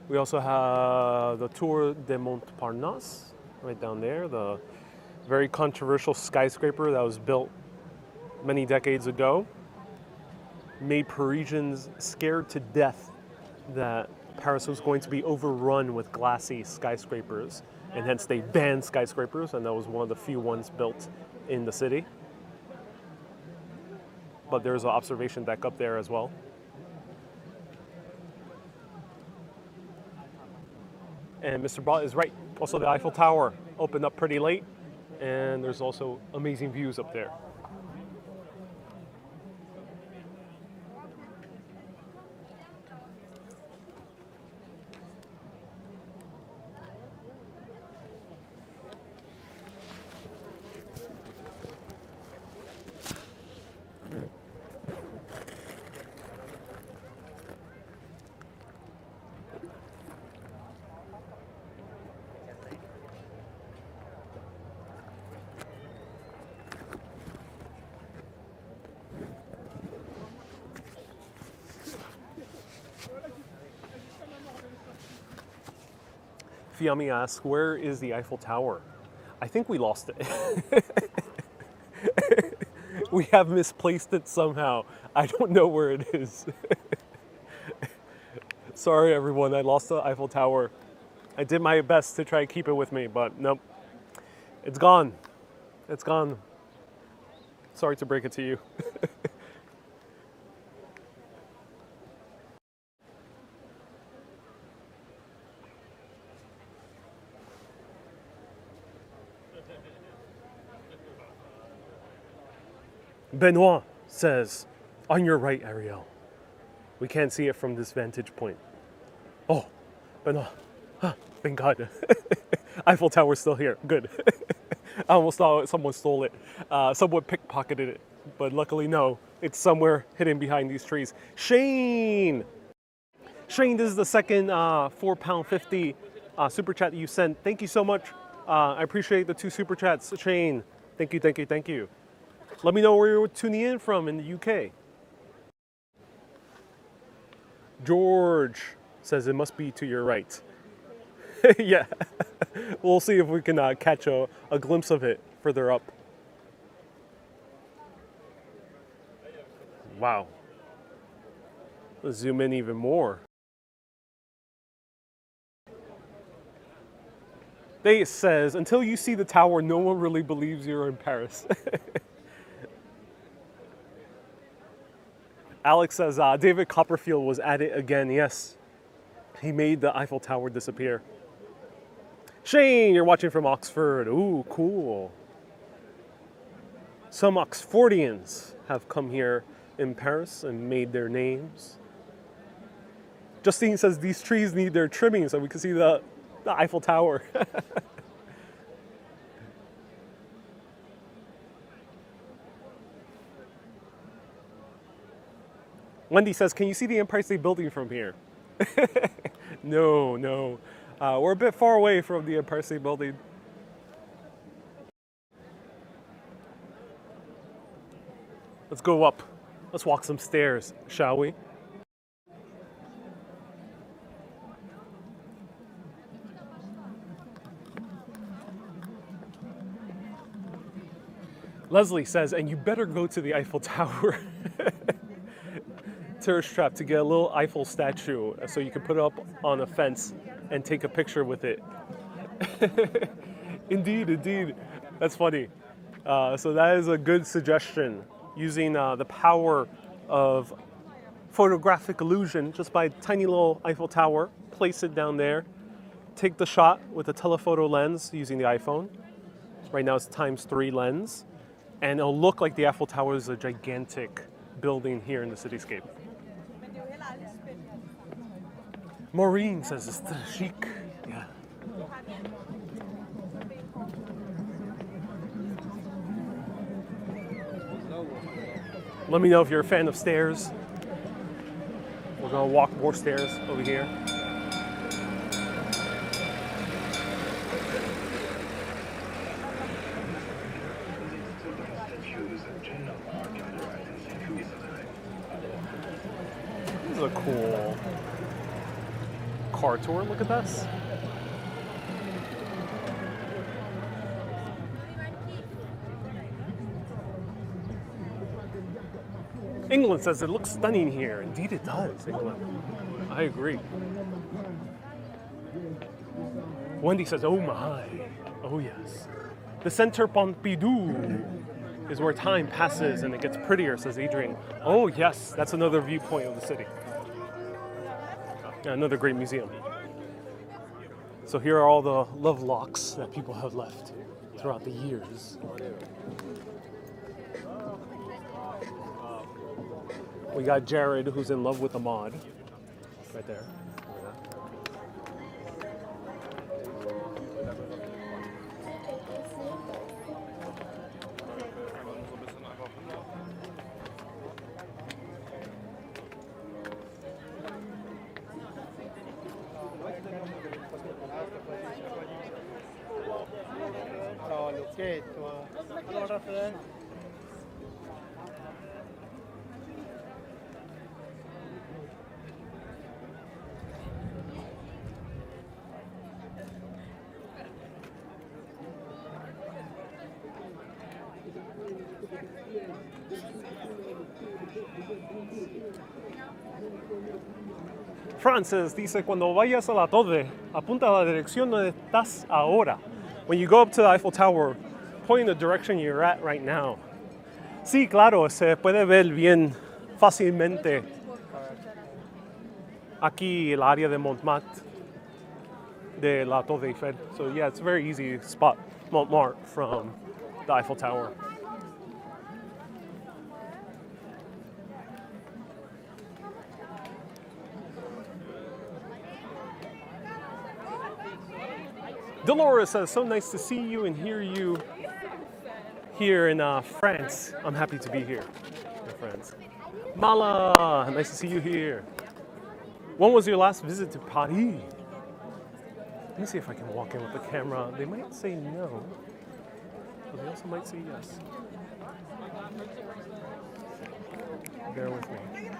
We also have the Tour de Montparnasse, right down there, the very controversial skyscraper that was built many decades ago. Made Parisians scared to death that Paris was going to be overrun with glassy skyscrapers, and hence they banned skyscrapers, and that was one of the few ones built in the city. But there's an observation deck up there as well. And Mr. Bott is right. Also, the Eiffel Tower opened up pretty late, and there's also amazing views up there. Fiammi asks, where is the Eiffel Tower? I think we lost it. We have misplaced it somehow. I don't know where it is. Sorry everyone, I lost the Eiffel Tower. I did my best to try to keep it with me, but nope. It's gone. It's gone. Sorry to break it to you. Benoit says, on your right, Ariel. We can't see it from this vantage point. Oh, Benoit. Thank God. Eiffel Tower's still here. Good. I almost thought someone stole it. Someone pickpocketed it. But luckily, no. It's somewhere hidden behind these trees. Shane! Shane, this is the second £4.50 super chat that you sent. Thank you so much. I appreciate the 2 super chats. Shane, thank you, thank you, thank you. Let me know where you're tuning in from in the UK. George says it must be to your right. Yeah, we'll see if we can catch a glimpse of it further up. Wow. Let's zoom in even more. They says, until you see the tower, no one really believes you're in Paris. Alex says, David Copperfield was at it again. Yes, he made the Eiffel Tower disappear. Shane, you're watching from Oxford. Ooh, cool. Some Oxfordians have come here in Paris and made their names. Justine says these trees need their trimming so we can see the Eiffel Tower. Wendy says, can you see the Empire State Building from here? No. We're a bit far away from the Empire State Building. Let's go up. Let's walk some stairs, shall we? Leslie says, and you better go to the Eiffel Tower. Tourist trap to get a little Eiffel statue so you can put it up on a fence and take a picture with it. Indeed. That's funny. So that is a good suggestion. Using the power of photographic illusion just by a tiny little Eiffel Tower, place it down there, take the shot with a telephoto lens using the iPhone. Right now it's ×3 lens. And it'll look like the Eiffel Tower is a gigantic building here in the cityscape. Maureen says it's chic. Yeah. Let me know if you're a fan of stairs. We're gonna walk more stairs over here. car tour. Look at this. England says it looks stunning here. Indeed it does, England. I agree. Wendy says, oh my. Oh yes. The Centre Pompidou is where time passes and it gets prettier, says Adrian. Oh yes, that's another viewpoint of the city. Another great museum. So here are all the love locks that people have left throughout the years. We got Jared, who's in love with Ahmad, right there. Francis dice, cuando vayas a la torre, apunta a la dirección donde estás ahora. When you go up to the Eiffel Tower, point in the direction you're at right now. Sí, claro, se puede ver bien fácilmente aquí el área de Montmartre de la Torre Eiffel. So yeah, it's a very easy to spot Montmartre from the Eiffel Tower. Dolores says, so nice to see you and hear you here in France. I'm happy to be here in France. Mala, nice to see you here. When was your last visit to Paris? Let me see if I can walk in with the camera. They might say no, but they also might say yes. Bear with me.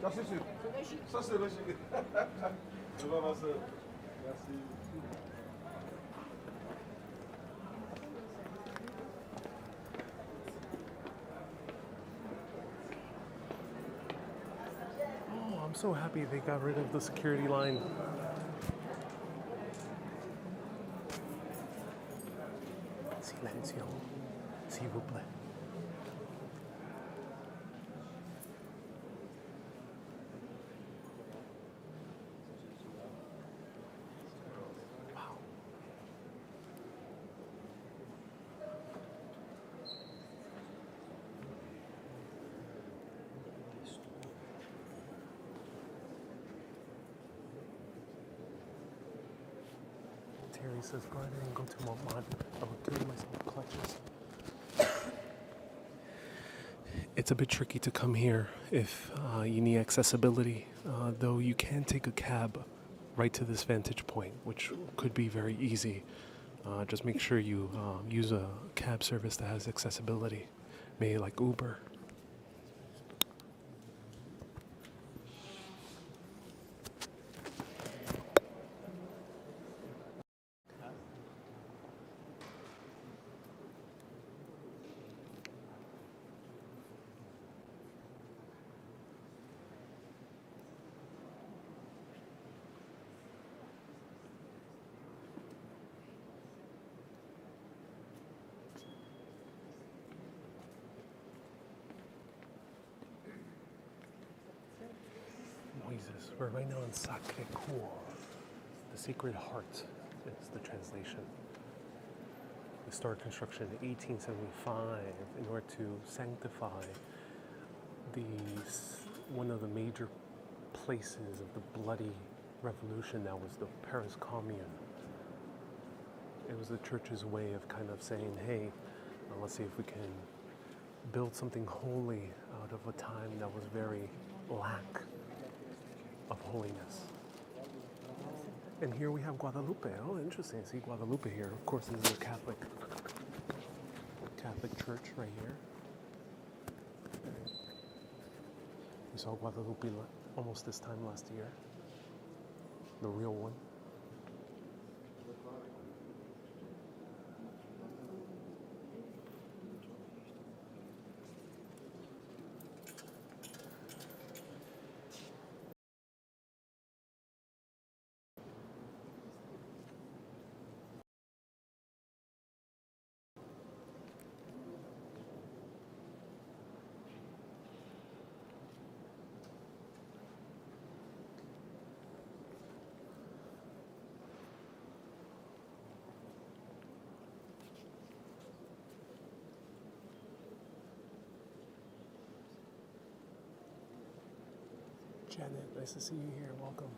Ça c'est sûr. Ça c'est logique. Je vais avancer. Merci. Oh, I'm so happy they got rid of the security line. Silencio, s'il vous plaît. Terry says, go ahead and go to Montmartre. I will kill myself clutches. It's a bit tricky to come here if you need accessibility, though you can take a cab right to this vantage point, which could be very easy. Just make sure you use a cab service that has accessibility, maybe like Uber. We're right now in Sacre Couer. The Sacred Heart is the translation. It started construction in 1875 in order to sanctify one of the major places of the bloody revolution that was the Paris Commune. It was the church's way of kind of saying, hey, let's see if we can build something holy out of a time that was very lack of holiness. And here we have Guadalupe. Oh, interesting. See Guadalupe here. Of course, this is a Catholic church right here. We saw Guadalupe almost this time last year. The real one. Janet, nice to see you here. Welcome.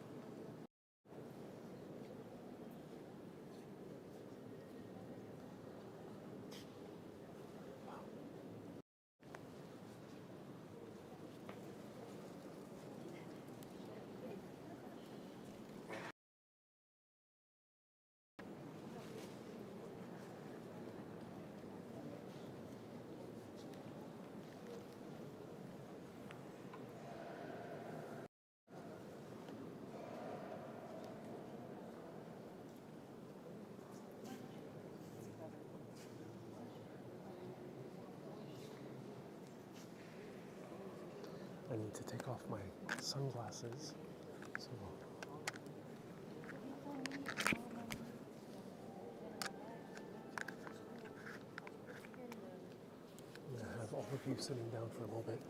I need to take off my sunglasses. So I'm going to have all of you sitting down for a little bit.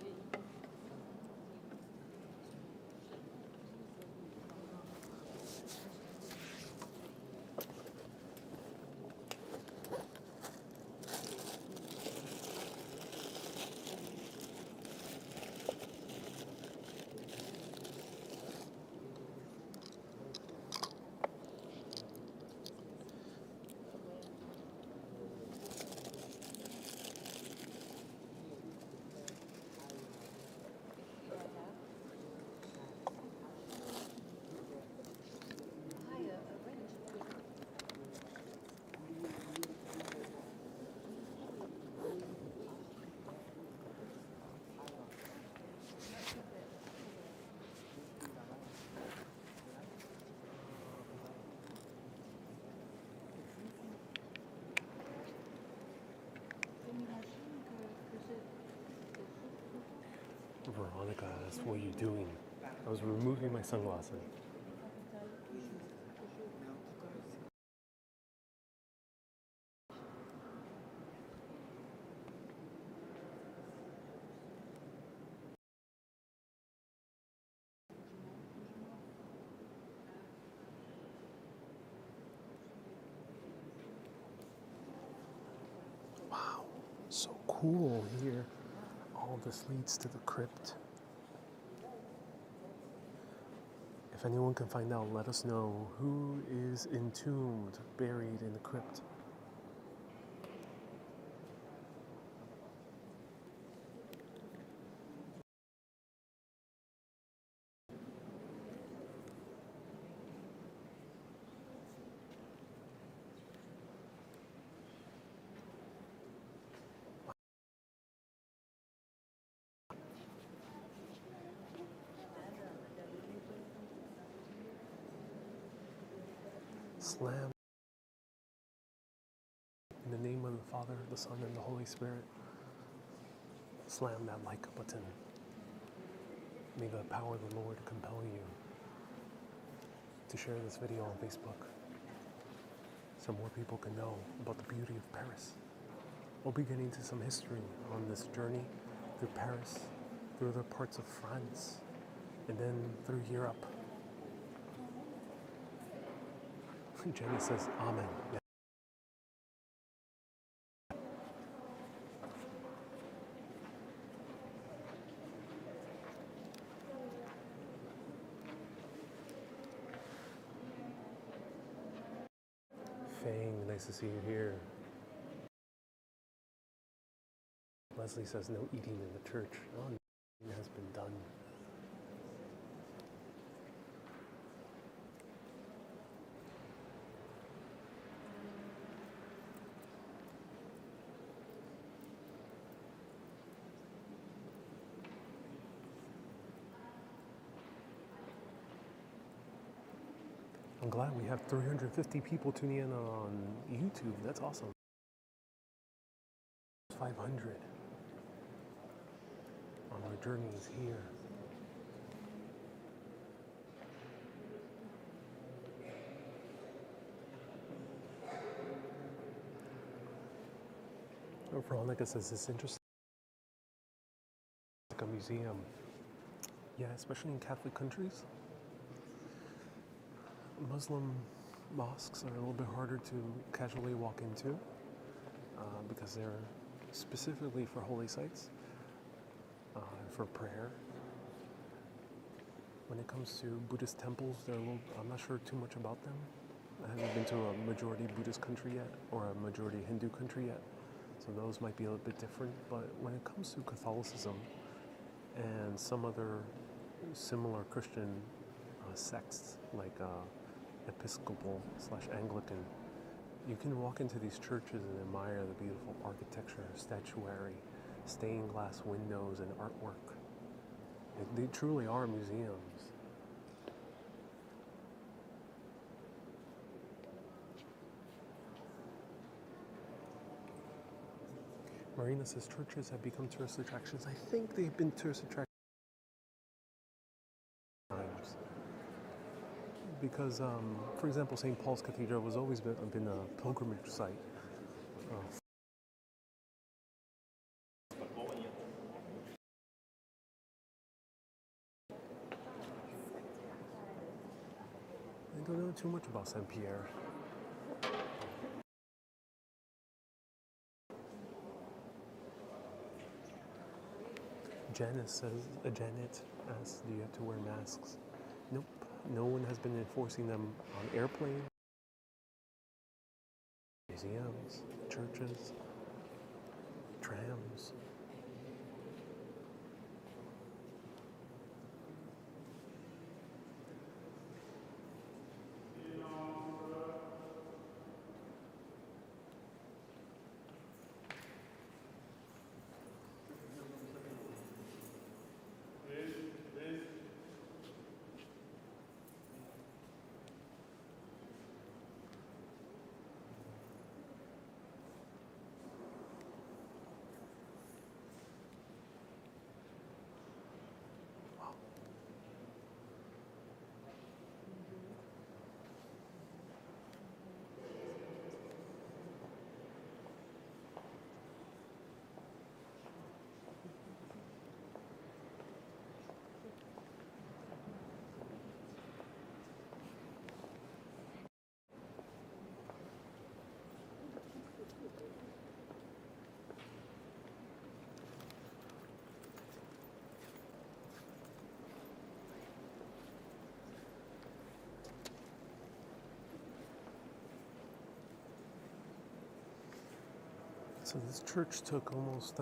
Veronica asked, what are you doing? I was removing my sunglasses. Wow, so cool here. All this leads to the crypt. If anyone can find out, let us know who is entombed, buried in the crypt. Slam. In the name of the Father, the Son, and the Holy Spirit. Slam that like button. May the power of the Lord compel you to share this video on Facebook so more people can know about the beauty of Paris. We'll be getting to some history on this journey through Paris, through other parts of France, and then through Europe. Jenny says, Amen. Yeah. Fang, nice to see you here. Leslie says no eating in the church. Oh, no, it has been done. I'm glad we have 350 people tuning in on YouTube. That's awesome. 500 on our journeys here. Veronica says it's interesting, like a museum. Yeah, especially in Catholic countries. Muslim mosques are a little bit harder to casually walk into because they're specifically for holy sites and for prayer. When it comes to Buddhist temples, I'm not sure too much about them. I haven't been to a majority Buddhist country yet or a majority Hindu country yet, so those might be a little bit different. But when it comes to Catholicism and some other similar Christian sects like Episcopal/Anglican, you can walk into these churches and admire the beautiful architecture, statuary, stained glass windows, and artwork. They truly are museums. Marina says churches have become tourist attractions. I think they've been tourist attractions because, for example, St. Paul's Cathedral has always been a pilgrimage site. I don't know too much about Saint Pierre. Janet asks, do you have to wear masks? Nope. No one has been enforcing them on airplanes, museums, churches, trams. So this church took almost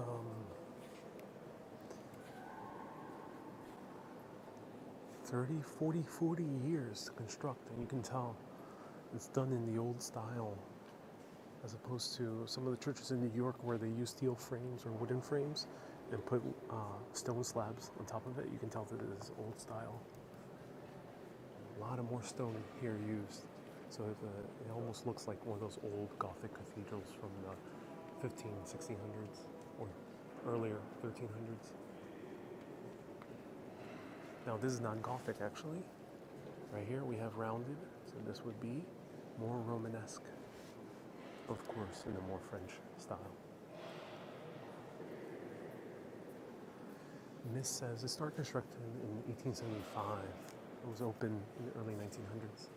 40 years to construct, and you can tell it's done in the old style as opposed to some of the churches in New York where they use steel frames or wooden frames and put stone slabs on top of it. You can tell that it is old style. A lot of more stone here used, so it almost looks like one of those old Gothic cathedrals from the 1600s or earlier 1300s. Now this is not Gothic actually. Right here we have rounded, so this would be more Romanesque, of course in a more French style. Miss says it started construction in 1875. It was open in the early 1900s.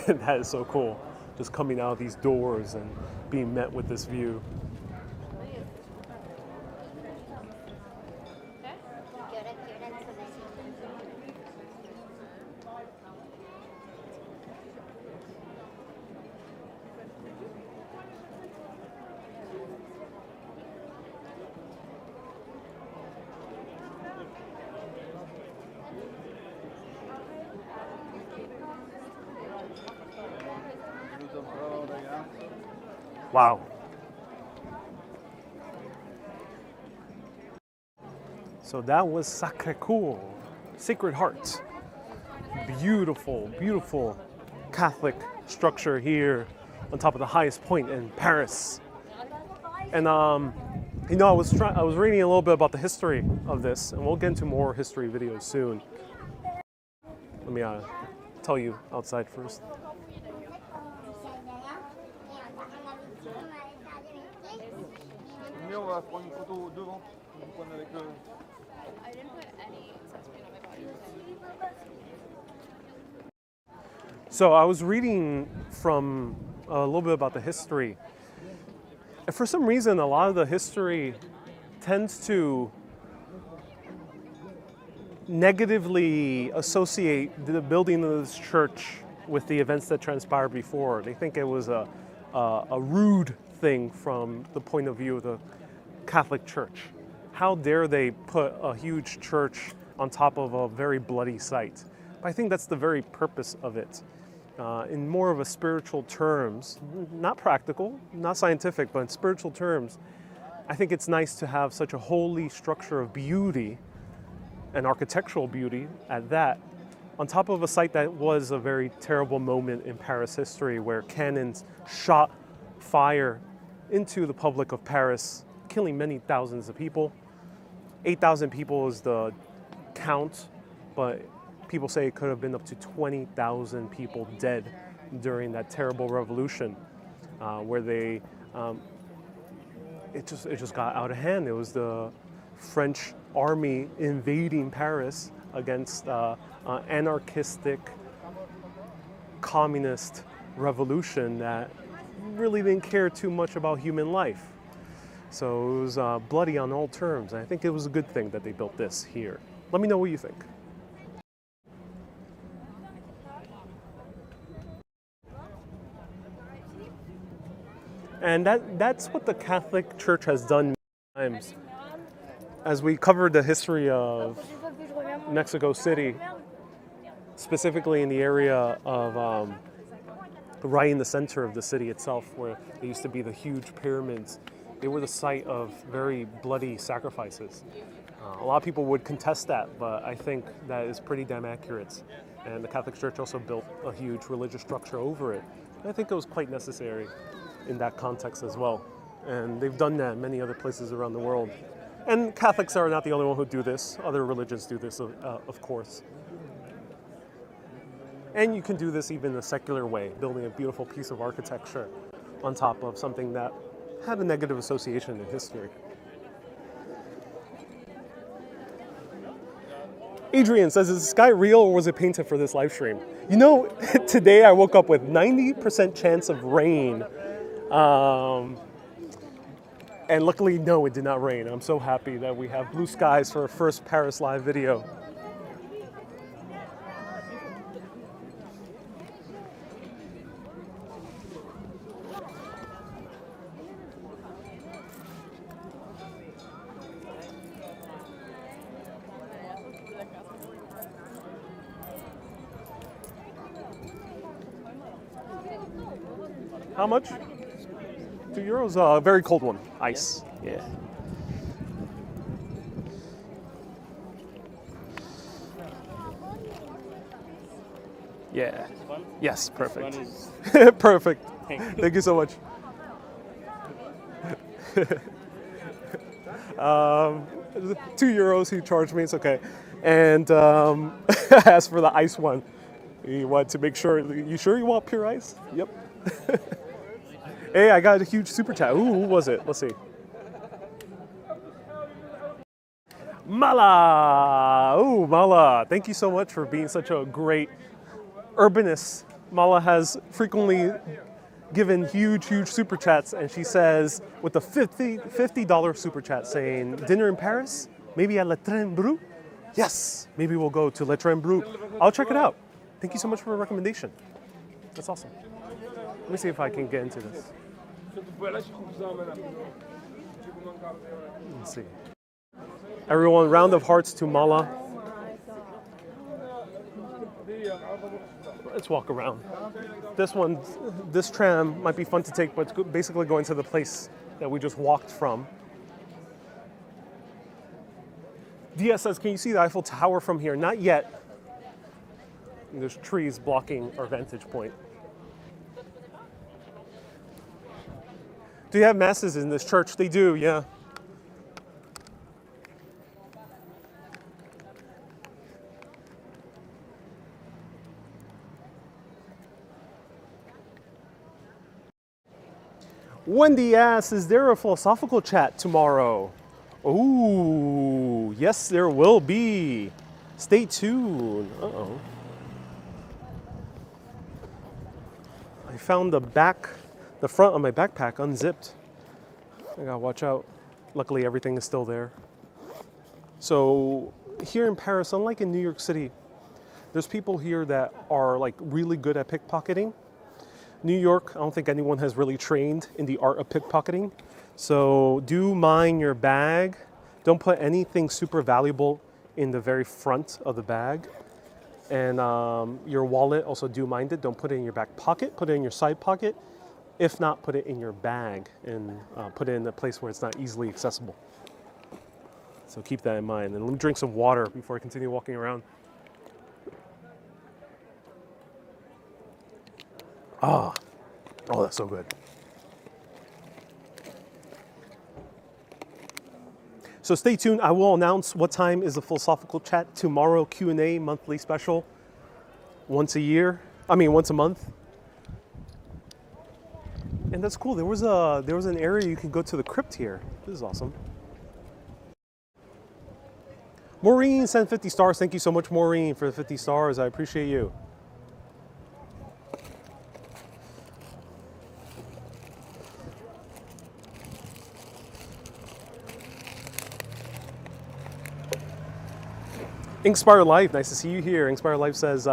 That is so cool. Just coming out of these doors and being met with this view. Wow. So that was Sacre Couer, Sacred Heart. Beautiful, beautiful Catholic structure here on top of the highest point in Paris. And you know, I was reading a little bit about the history of this, and we'll get into more history videos soon. Let me tell you outside first. On va prendre une photo devant. Vous prenez avec le... I didn't put any sunscreen on my body. So I was reading from a little bit about the history. And for some reason, a lot of the history tends to negatively associate the building of this church with the events that transpired before. They think it was a rude thing from the point of view of the Catholic Church. How dare they put a huge church on top of a very bloody site? But I think that's the very purpose of it. In more of a spiritual terms, not practical, not scientific, but in spiritual terms, I think it's nice to have such a holy structure of beauty and architectural beauty at that, on top of a site that was a very terrible moment in Paris history where cannons shot fire into the public of Paris, killing many thousands of people. 8,000 people is the count, but people say it could have been up to 20,000 people dead during that terrible revolution, where they, it just got out of hand. It was the French army invading Paris against anarchistic, communist revolution that really didn't care too much about human life. So it was bloody on all terms. And I think it was a good thing that they built this here. Let me know what you think. And that's what the Catholic Church has done many times. As we covered the history of Mexico City, specifically in the area of right in the center of the city itself, where there used to be the huge pyramids. They were the site of very bloody sacrifices. A lot of people would contest that, but I think that is pretty damn accurate. And the Catholic Church also built a huge religious structure over it. And I think it was quite necessary in that context as well. And they've done that in many other places around the world. And Catholics are not the only one who do this. Other religions do this, of course. And you can do this even in a secular way, building a beautiful piece of architecture on top of something that had a negative association in history. Adrian says, is the sky real or was it painted for this live stream? You know, today I woke up with 90% chance of rain. And luckily, no, it did not rain. I'm so happy that we have blue skies for our first Paris live video. How much? €2. A very cold one. Ice. Yeah. Yeah. Yes, perfect. Perfect. Thank you so much. €2 he charged me, it's okay. And as for the ice one, he wanted to make sure, you sure you want pure ice? Yep. Hey, I got a huge super chat. Ooh, who was it? Let's see. Mala! Ooh, Mala. Thank you so much for being such a great urbanist Mala has frequently given huge super chats, and she says, with the $50 super chat saying, dinner in Paris? Maybe at Le Train Brut? Yes, maybe we'll go to Le Train Brut. I'll check it out. Thank you so much for the recommendation. That's awesome. Let me see if I can get into this. Let's see. Everyone, round of hearts to Mala. Let's walk around. This tram might be fun to take, but it's basically going to the place that we just walked from. Dia says, can you see the Eiffel Tower from here? Not yet. There's trees blocking our vantage point. Do you have masses in this church? They do, yeah. Wendy asks, is there a philosophical chat tomorrow? Ooh, yes, there will be. Stay tuned. Uh-oh. I found the front of my backpack unzipped. I gotta watch out. Luckily, everything is still there. So here in Paris, unlike in New York City, there's people here that are like really good at pickpocketing. New York, I don't think anyone has really trained in the art of pickpocketing. So do mind your bag. Don't put anything super valuable in the very front of the bag. And your wallet, also do mind it. Don't put it in your back pocket, put it in your side pocket. If not, put it in your bag and put it in a place where it's not easily accessible. So keep that in mind. And let me drink some water before I continue walking around. Oh, that's so good. So stay tuned. I will announce what time is the philosophical chat tomorrow. Q&A monthly special, once a month. And that's cool. There was an area you can go to the crypt here. This is awesome. Maureen sent 50 stars. Thank you so much, Maureen, for the 50 stars. I appreciate you. Inspire Life, nice to see you here. Inspire Life says,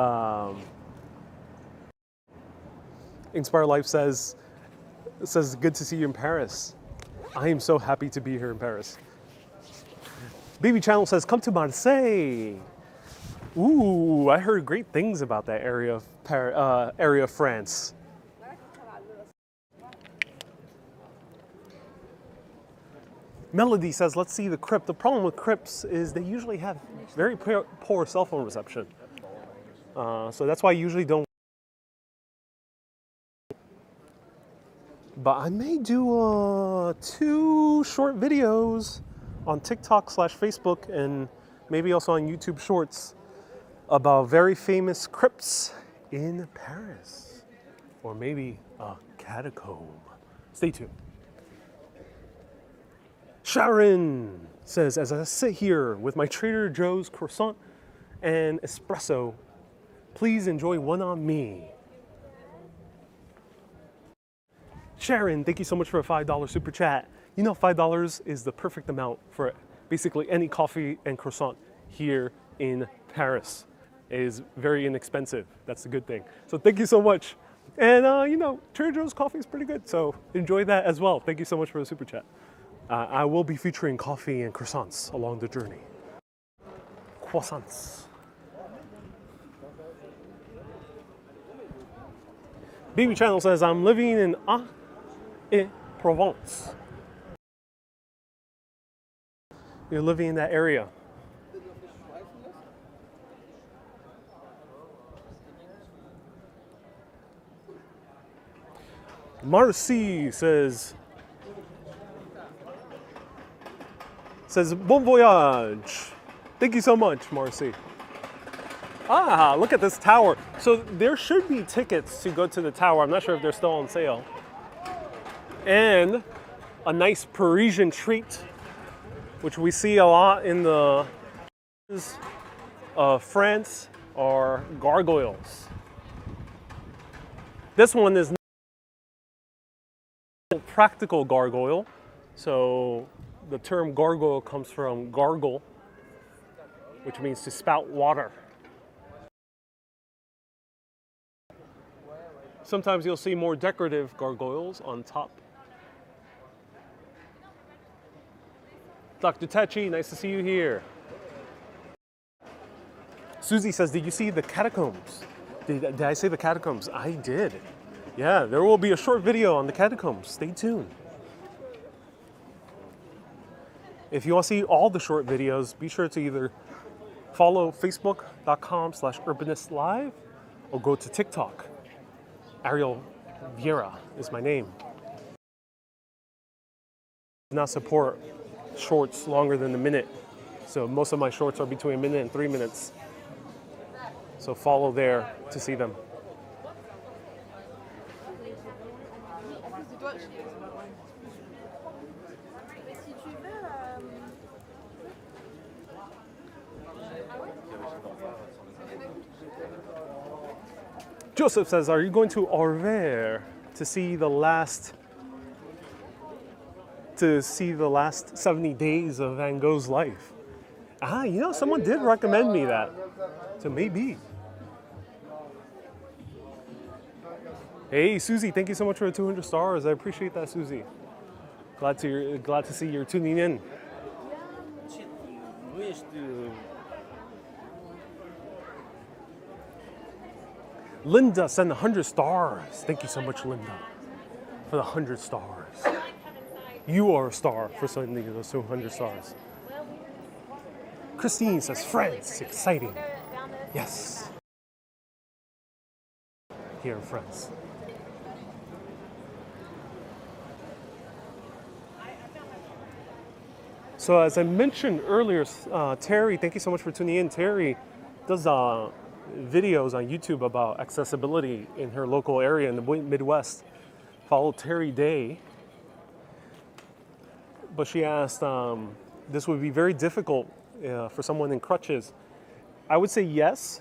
good to see you in Paris. I am so happy to be here in Paris. Baby Channel says, come to Marseille. Ooh, I heard great things about that area of France. Melody says, let's see the crypt. The problem with crypts is they usually have very poor cell phone reception. So that's why I usually don't. But I may do 2 short videos on TikTok/Facebook and maybe also on YouTube Shorts about very famous crypts in Paris. Or maybe a catacomb. Stay tuned. Sharon says, as I sit here with my Trader Joe's croissant and espresso, please enjoy one on me. Sharon, thank you so much for a $5 super chat. You know, $5 is the perfect amount for basically any coffee and croissant here in Paris. It is very inexpensive. That's the good thing. So thank you so much. And you know, Trader Joe's coffee is pretty good. So enjoy that as well. Thank you so much for the super chat. I will be featuring coffee and croissants along the journey. Croissants. Baby Channel says, I'm living in Aix-en-Provence. You're living in that area. Marcy says bon voyage. Thank you so much, Marcy. Ah, look at this tower. So there should be tickets to go to the tower. I'm not sure if they're still on sale. And a nice Parisian treat, which we see a lot in the France, are gargoyles. This one is not practical gargoyle. So the term gargoyle comes from gargle, which means to spout water. Sometimes you'll see more decorative gargoyles on top. Dr. Techi, nice to see you here. Susie says, did you see the catacombs? Did I say the catacombs? I did. Yeah, there will be a short video on the catacombs. Stay tuned. If you want to see all the short videos, be sure to either follow facebook.com/urbanistlive or go to TikTok. Ariel Vieira is my name. Do not support shorts longer than a minute. So most of my shorts are between a minute and 3 minutes. So follow there to see them. Joseph says, are you going to Orvers to see the last 70 days of Van Gogh's life? Ah, you know, someone did recommend me that. So maybe. Hey, Susie, thank you so much for the 200 stars. I appreciate that, Susie. Glad to see you're tuning in. Linda sent 100 stars. Thank you so much, Linda, for the 100 stars. You are a star for sending those 200 stars. Christine says, France, exciting. Yes. Here in France. So as I mentioned earlier, Terry, thank you so much for tuning in. Terry does videos on YouTube about accessibility in her local area in the Midwest. Follow Terry Day. But she asked, this would be very difficult for someone in crutches. I would say yes,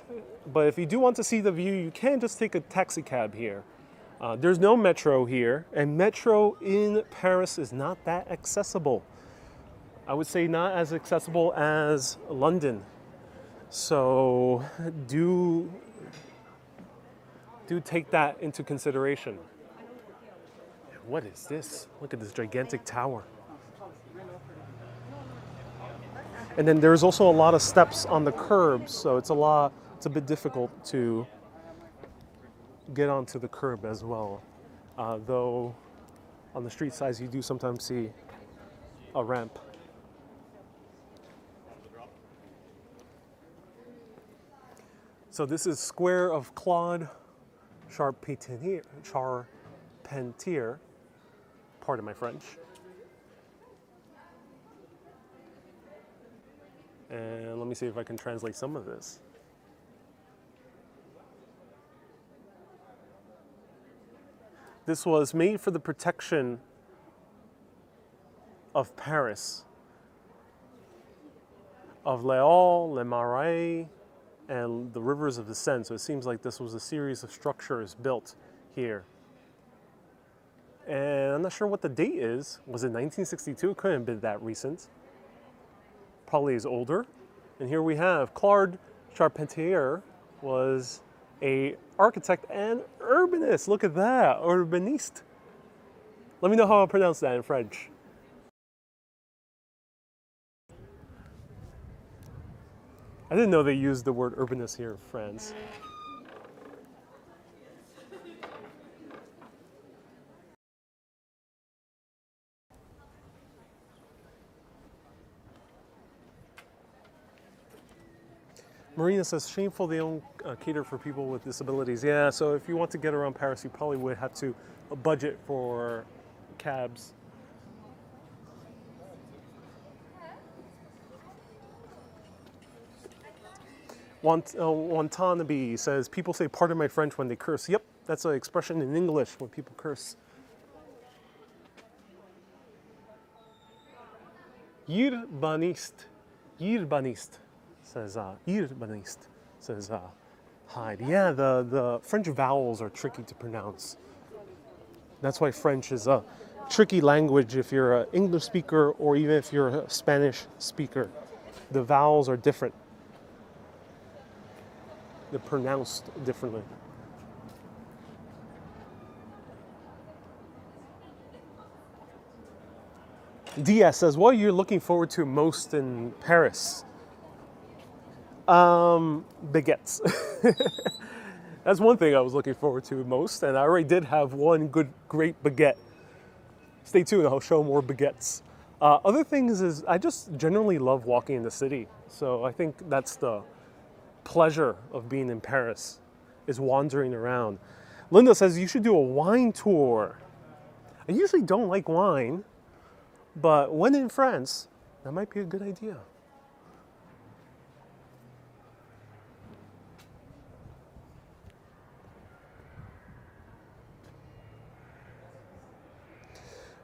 but if you do want to see the view, you can just take a taxi cab here. There's no metro here, and metro in Paris is not that accessible. I would say not as accessible as London. So do take that into consideration. What is this? Look at this gigantic tower. And then there's also a lot of steps on the curbs, so it's a bit difficult to get onto the curb as well. Though on the street sides you do sometimes see a ramp. So this is Square of Claude Charpentier, pardon my French. And let me see if I can translate some of this. This was made for the protection of Paris, of Léal, Le Marais, and the rivers of the Seine. So it seems like this was a series of structures built here. And I'm not sure what the date is. Was it 1962? It couldn't have been that recent. Probably is older. And here we have Claude Charpentier was a architect and urbanist. Look at that, urbaniste. Let me know how I pronounce that in French. I didn't know they used the word urbanist here in France. Marina says, shameful they don't cater for people with disabilities. Yeah, so if you want to get around Paris, you probably would have to budget for cabs. Wantanabe says, people say pardon my French when they curse. Yep, that's an expression in English when people curse. Urbaniste says, Hide. Yeah, the French vowels are tricky to pronounce. That's why French is a tricky language if you're an English speaker or even if you're a Spanish speaker. The vowels are different. They're pronounced differently. DS says, what are you looking forward to most in Paris? Baguettes. That's one thing I was looking forward to most, and I already did have one great baguette. Stay tuned, I'll show more baguettes. Other things is I just generally love walking in the city. So I think that's the pleasure of being in Paris, is wandering around. Linda says you should do a wine tour. I usually don't like wine, but when in France, that might be a good idea.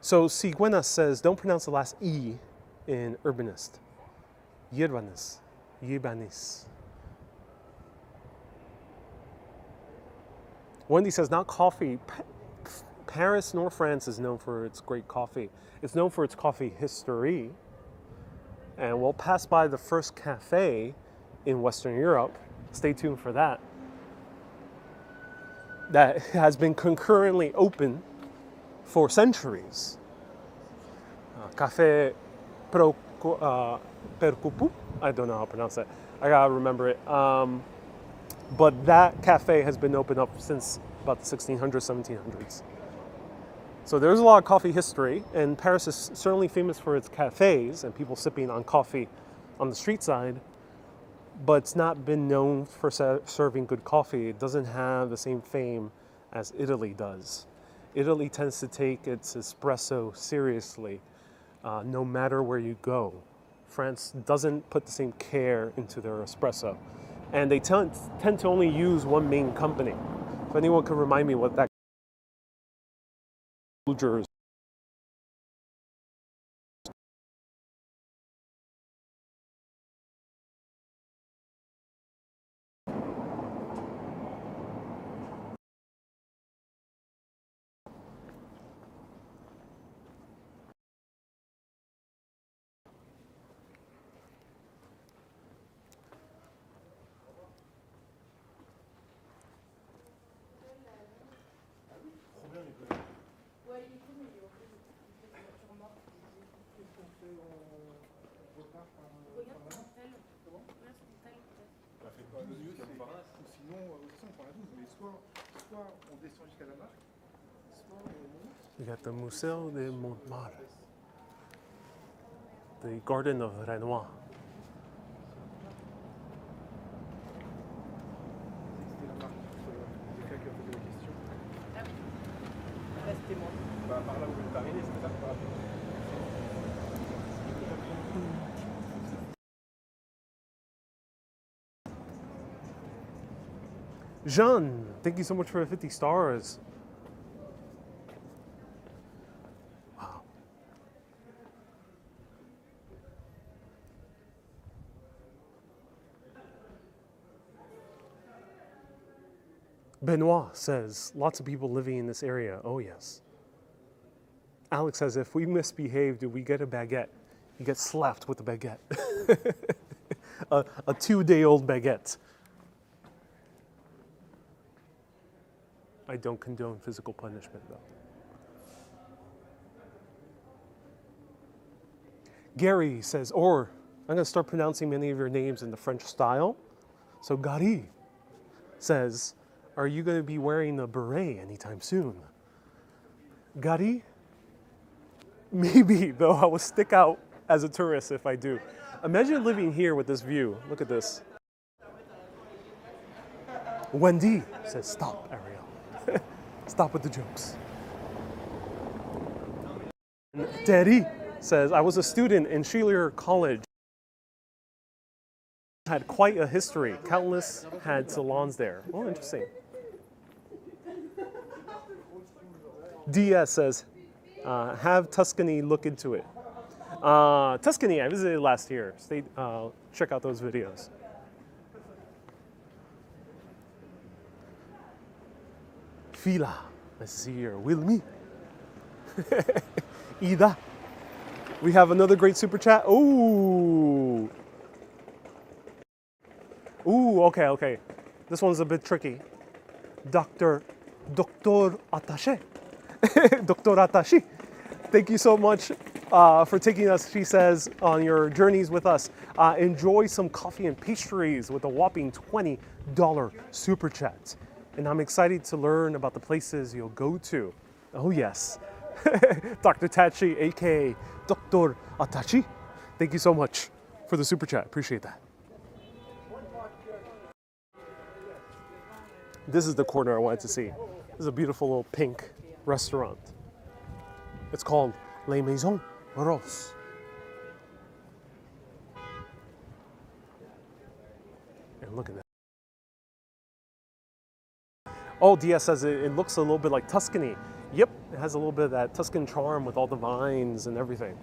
So Siguena says, don't pronounce the last E in Urbanist. Yerbanis. Yerbanis. Wendy says, not coffee. Paris nor France is known for its great coffee. It's known for its coffee history. And we'll pass by the first cafe in Western Europe. Stay tuned for that. That has been concurrently open for centuries. Café Percupu. I don't know how to pronounce that. I gotta remember it. But that cafe has been open up since about the 1600s, 1700s. So there's a lot of coffee history, and Paris is certainly famous for its cafes and people sipping on coffee on the street side, but it's not been known for serving good coffee. It doesn't have the same fame as Italy does. Italy tends to take its espresso seriously, no matter where you go. France doesn't put the same care into their espresso. And they tend to only use one main company. If anyone could remind me what that is. We got the Musée de Montmartre, the Garden of Renoir. Jean, thank you so much for the 50 stars. Wow. Benoit says, lots of people living in this area. Oh, yes. Alex says, if we misbehave, do we get a baguette? You get slapped with a baguette. a 2-day-old baguette. I don't condone physical punishment, though. Gary says, or I'm going to start pronouncing many of your names in the French style. So Gary says, are you going to be wearing a beret anytime soon? Gary? Maybe, though I will stick out as a tourist if I do. Imagine living here with this view. Look at this. Wendy says, stop, Ariel. Stop with the jokes. Terry says, I was a student in Schiller College. Had quite a history. Countless had salons there. Oh, interesting. DS says, have Tuscany look into it. Tuscany, I visited last year. Check out those videos. Fila. Let's see here. Wilmy. Ida. We have another great super chat. Ooh. Ooh, okay. This one's a bit tricky. Doctor Attaché. Dr. Attaché. Thank you so much for taking us, she says, on your journeys with us. Enjoy some coffee and pastries with a whopping $20 super chat. And I'm excited to learn about the places you'll go to. Oh yes. Dr. Tachi, aka Dr. Attaché. Thank you so much for the super chat. Appreciate that. This is the corner I wanted to see. This is a beautiful little pink restaurant. It's called Les Maisons Roses. And look at that. Oh, DS says it looks a little bit like Tuscany. Yep, it has a little bit of that Tuscan charm with all the vines and everything.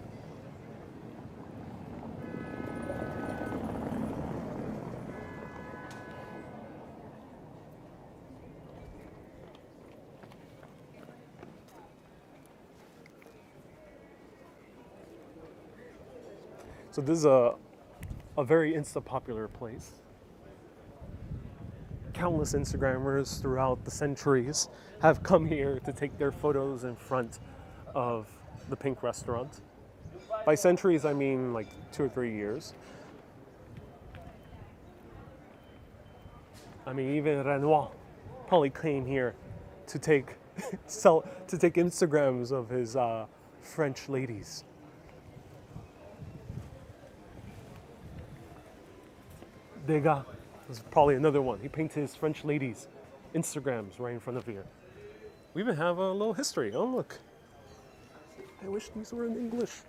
So this is a very Insta-popular place. Countless Instagrammers throughout the centuries have come here to take their photos in front of the pink restaurant. By centuries, I mean like 2 or 3 years. I mean, even Renoir probably came here to take Instagrams of his French ladies. Degas is probably another one. He painted his French ladies' Instagrams right in front of here. We even have a little history. Oh, look. I wish these were in English.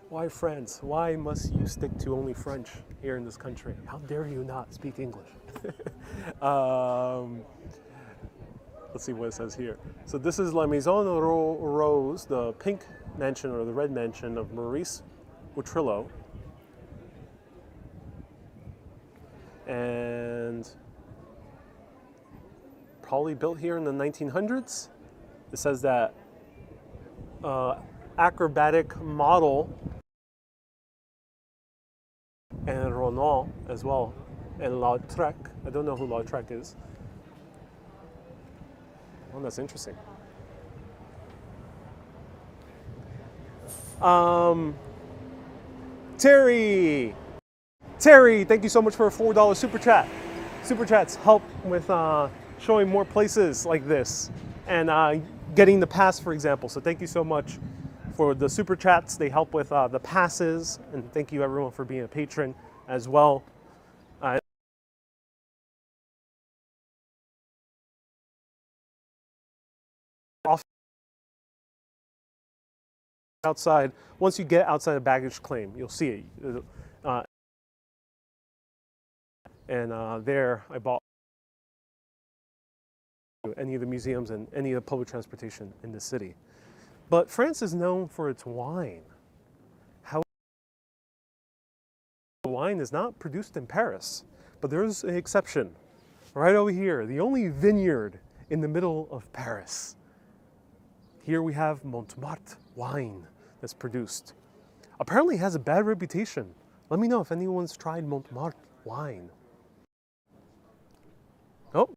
Why France? Why must you stick to only French here in this country? How dare you not speak English? Let's see what it says here. So this is La Maison Rose, the pink mansion or the red mansion of Maurice Utrillo. And probably built here in the 1900s. It says that acrobatic model and Renoir as well, and Lautrec. I don't know who Lautrec is. Oh, that's interesting. Terry, thank you so much for a $4 super chat. Super chats help with showing more places like this and getting the pass, for example. So thank you so much for the super chats. They help with the passes, and thank you everyone for being a patron as well. Outside, once you get outside of baggage claim, you'll see it. There I bought any of the museums and any of the public transportation in the city. But France is known for its wine. However, wine is not produced in Paris, but there's an exception. Right over here, the only vineyard in the middle of Paris. Here we have Montmartre Wine that's produced. Apparently it has a bad reputation. Let me know if anyone's tried Montmartre Wine. Oh.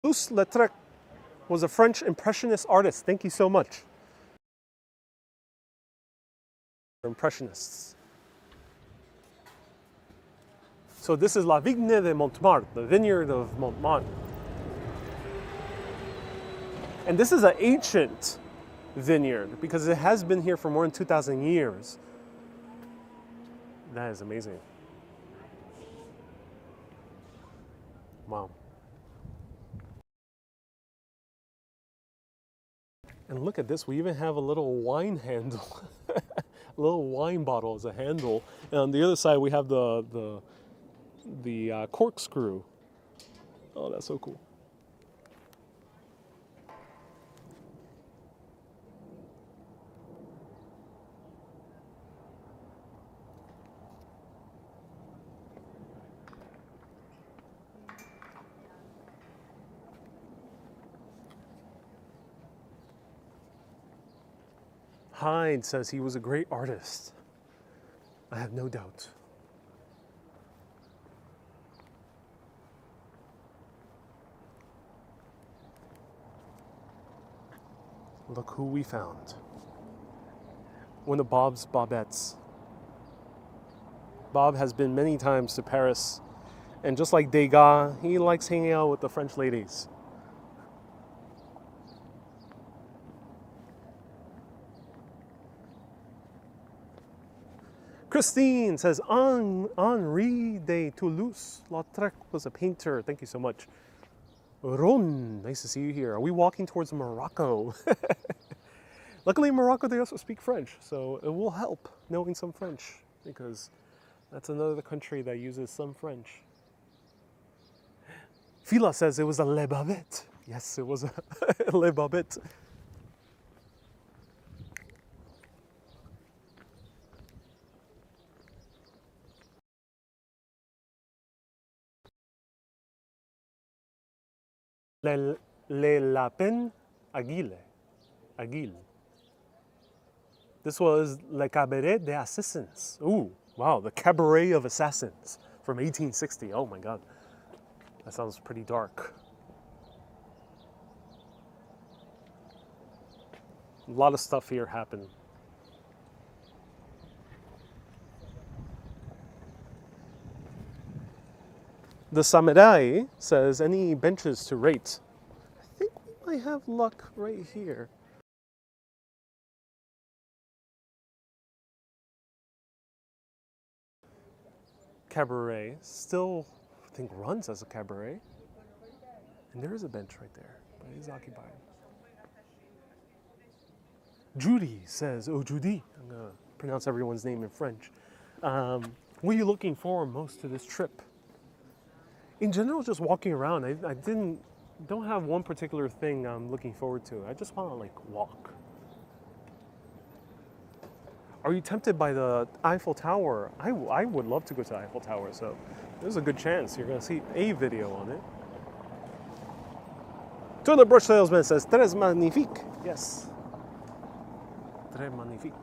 Lautrec was a French Impressionist artist. Thank you so much. Impressionists. So this is La Vigne de Montmartre, the vineyard of Montmartre. And this is an ancient vineyard because it has been here for more than 2,000 years. That is amazing. Wow. And look at this, we even have a little wine handle. A little wine bottle as a handle. And on the other side we have the corkscrew. Oh, that's so cool. Hyde says he was a great artist. I have no doubt. Look who we found. One of Bob's Bobettes. Bob has been many times to Paris, and just like Degas, he likes hanging out with the French ladies. Christine says, Henri de Toulouse-Lautrec was a painter. Thank you so much. Ron, nice to see you here. Are we walking towards Morocco? Luckily in Morocco they also speak French, so it will help knowing some French, because that's another country that uses some French. Fila says it was a Le Babette. Yes, it was a Le Babette. Les Lapins Aguilles. This was Le Cabaret des Assassins. Ooh, wow, the Cabaret of Assassins from 1860. Oh my God, that sounds pretty dark. A lot of stuff here happened. The Samurai says, any benches to rate? I think we might have luck right here. Cabaret still, I think, runs as a cabaret. And there is a bench right there, but it is occupied. Judy says, oh, Judy, I'm going to pronounce everyone's name in French. What are you looking for most to this trip? In general, just walking around. I don't have one particular thing I'm looking forward to. I just want to like walk. Are you tempted by the Eiffel Tower? I would love to go to the Eiffel Tower, so there's a good chance you're going to see a video on it. To the brush salesman says, très magnifique. Yes. Très magnifique.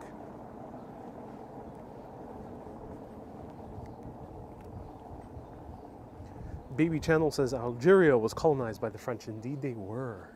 Baby Channel says Algeria was colonized by the French. Indeed they were.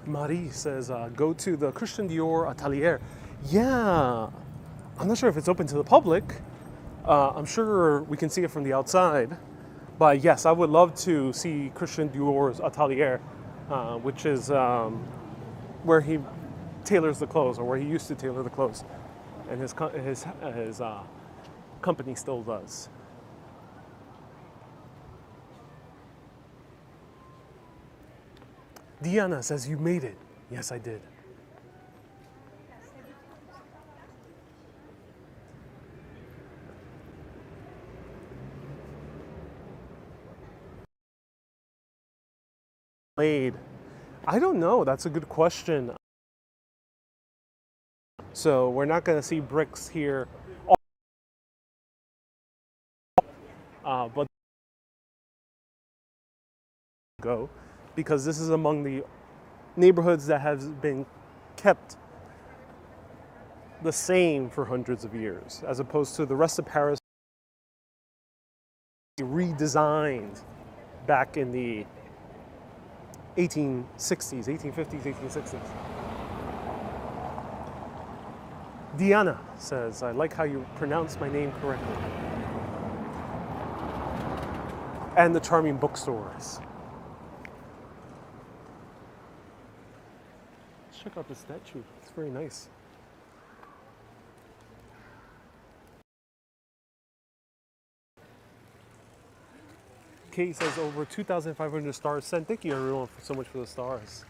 Marie says, go to the Christian Dior Atelier. Yeah, I'm not sure if it's open to the public. I'm sure we can see it from the outside. But yes, I would love to see Christian Dior's Atelier, which is where he tailors the clothes, or where he used to tailor the clothes. And his company still does. Diana says, you made it. Yes, I did. Made. I don't know. That's a good question. So we're not going to see bricks here. But go, because this is among the neighborhoods that has been kept the same for hundreds of years, as opposed to the rest of Paris redesigned back in the 1860s, 1850s, 1860s. Diana says, I like how you pronounce my name correctly. And the charming bookstores. Let's check out the statue. It's very nice. Kate says over 2,500 stars sent. Thank you everyone so much for the stars.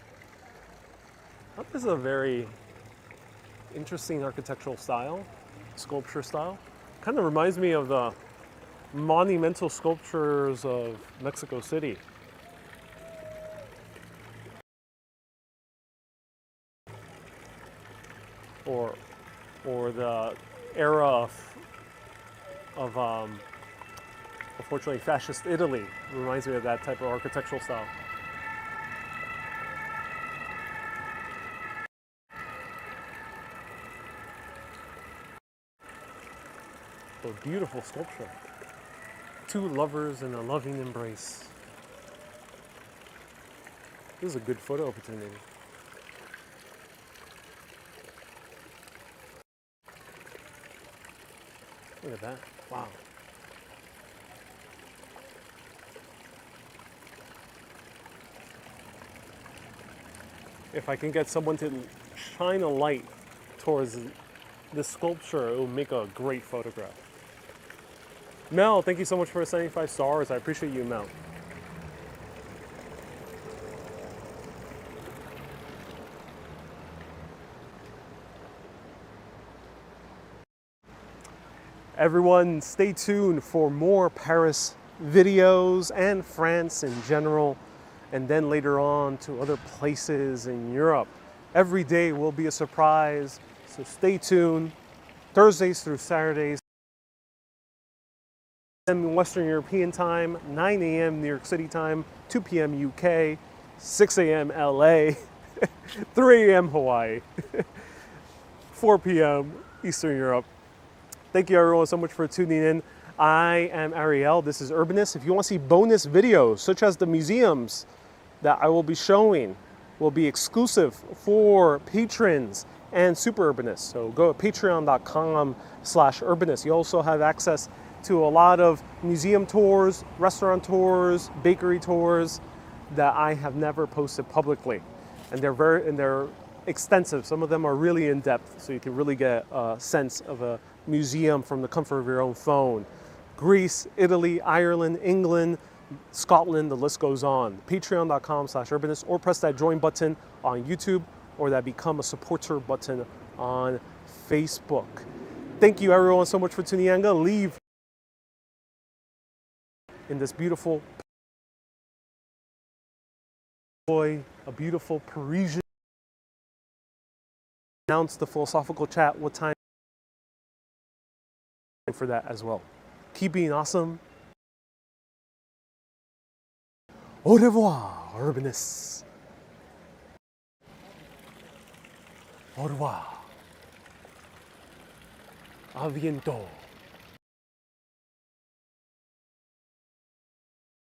This is a very interesting architectural style, sculpture style. Kind of reminds me of the monumental sculptures of Mexico City. Or the era of unfortunately fascist Italy. Reminds me of that type of architectural style. A beautiful sculpture. Two lovers in a loving embrace. This is a good photo opportunity. Look at that. Wow. If I can get someone to shine a light towards this sculpture, it will make a great photograph. Mel, thank you so much for 75 stars. I appreciate you, Mel. Everyone, stay tuned for more Paris videos and France in general, and then later on to other places in Europe. Every day will be a surprise, so stay tuned. Thursdays through Saturdays, Western European time, 9 a.m. New York City time, 2 p.m. UK, 6 a.m. LA, 3 a.m. Hawaii, 4 p.m. Eastern Europe. Thank you everyone so much for tuning in. I am Ariel, this is Urbanist. If you want to see bonus videos, such as the museums that I will be showing, will be exclusive for patrons and super urbanists. So go to patreon.com/urbanist. You also have access to a lot of museum tours, restaurant tours, bakery tours that I have never posted publicly. And they're extensive. Some of them are really in depth, so you can really get a sense of a museum from the comfort of your own phone. Greece, Italy, Ireland, England, Scotland, the list goes on. Patreon.com/urbanist, or press that join button on YouTube, or that become a supporter button on Facebook. Thank you everyone so much for tuning in. I'm gonna leave in this beautiful a beautiful Parisian. Announce the philosophical chat, what time for that as well. Keep being awesome. Au revoir, urbanists. Au revoir. A bientôt.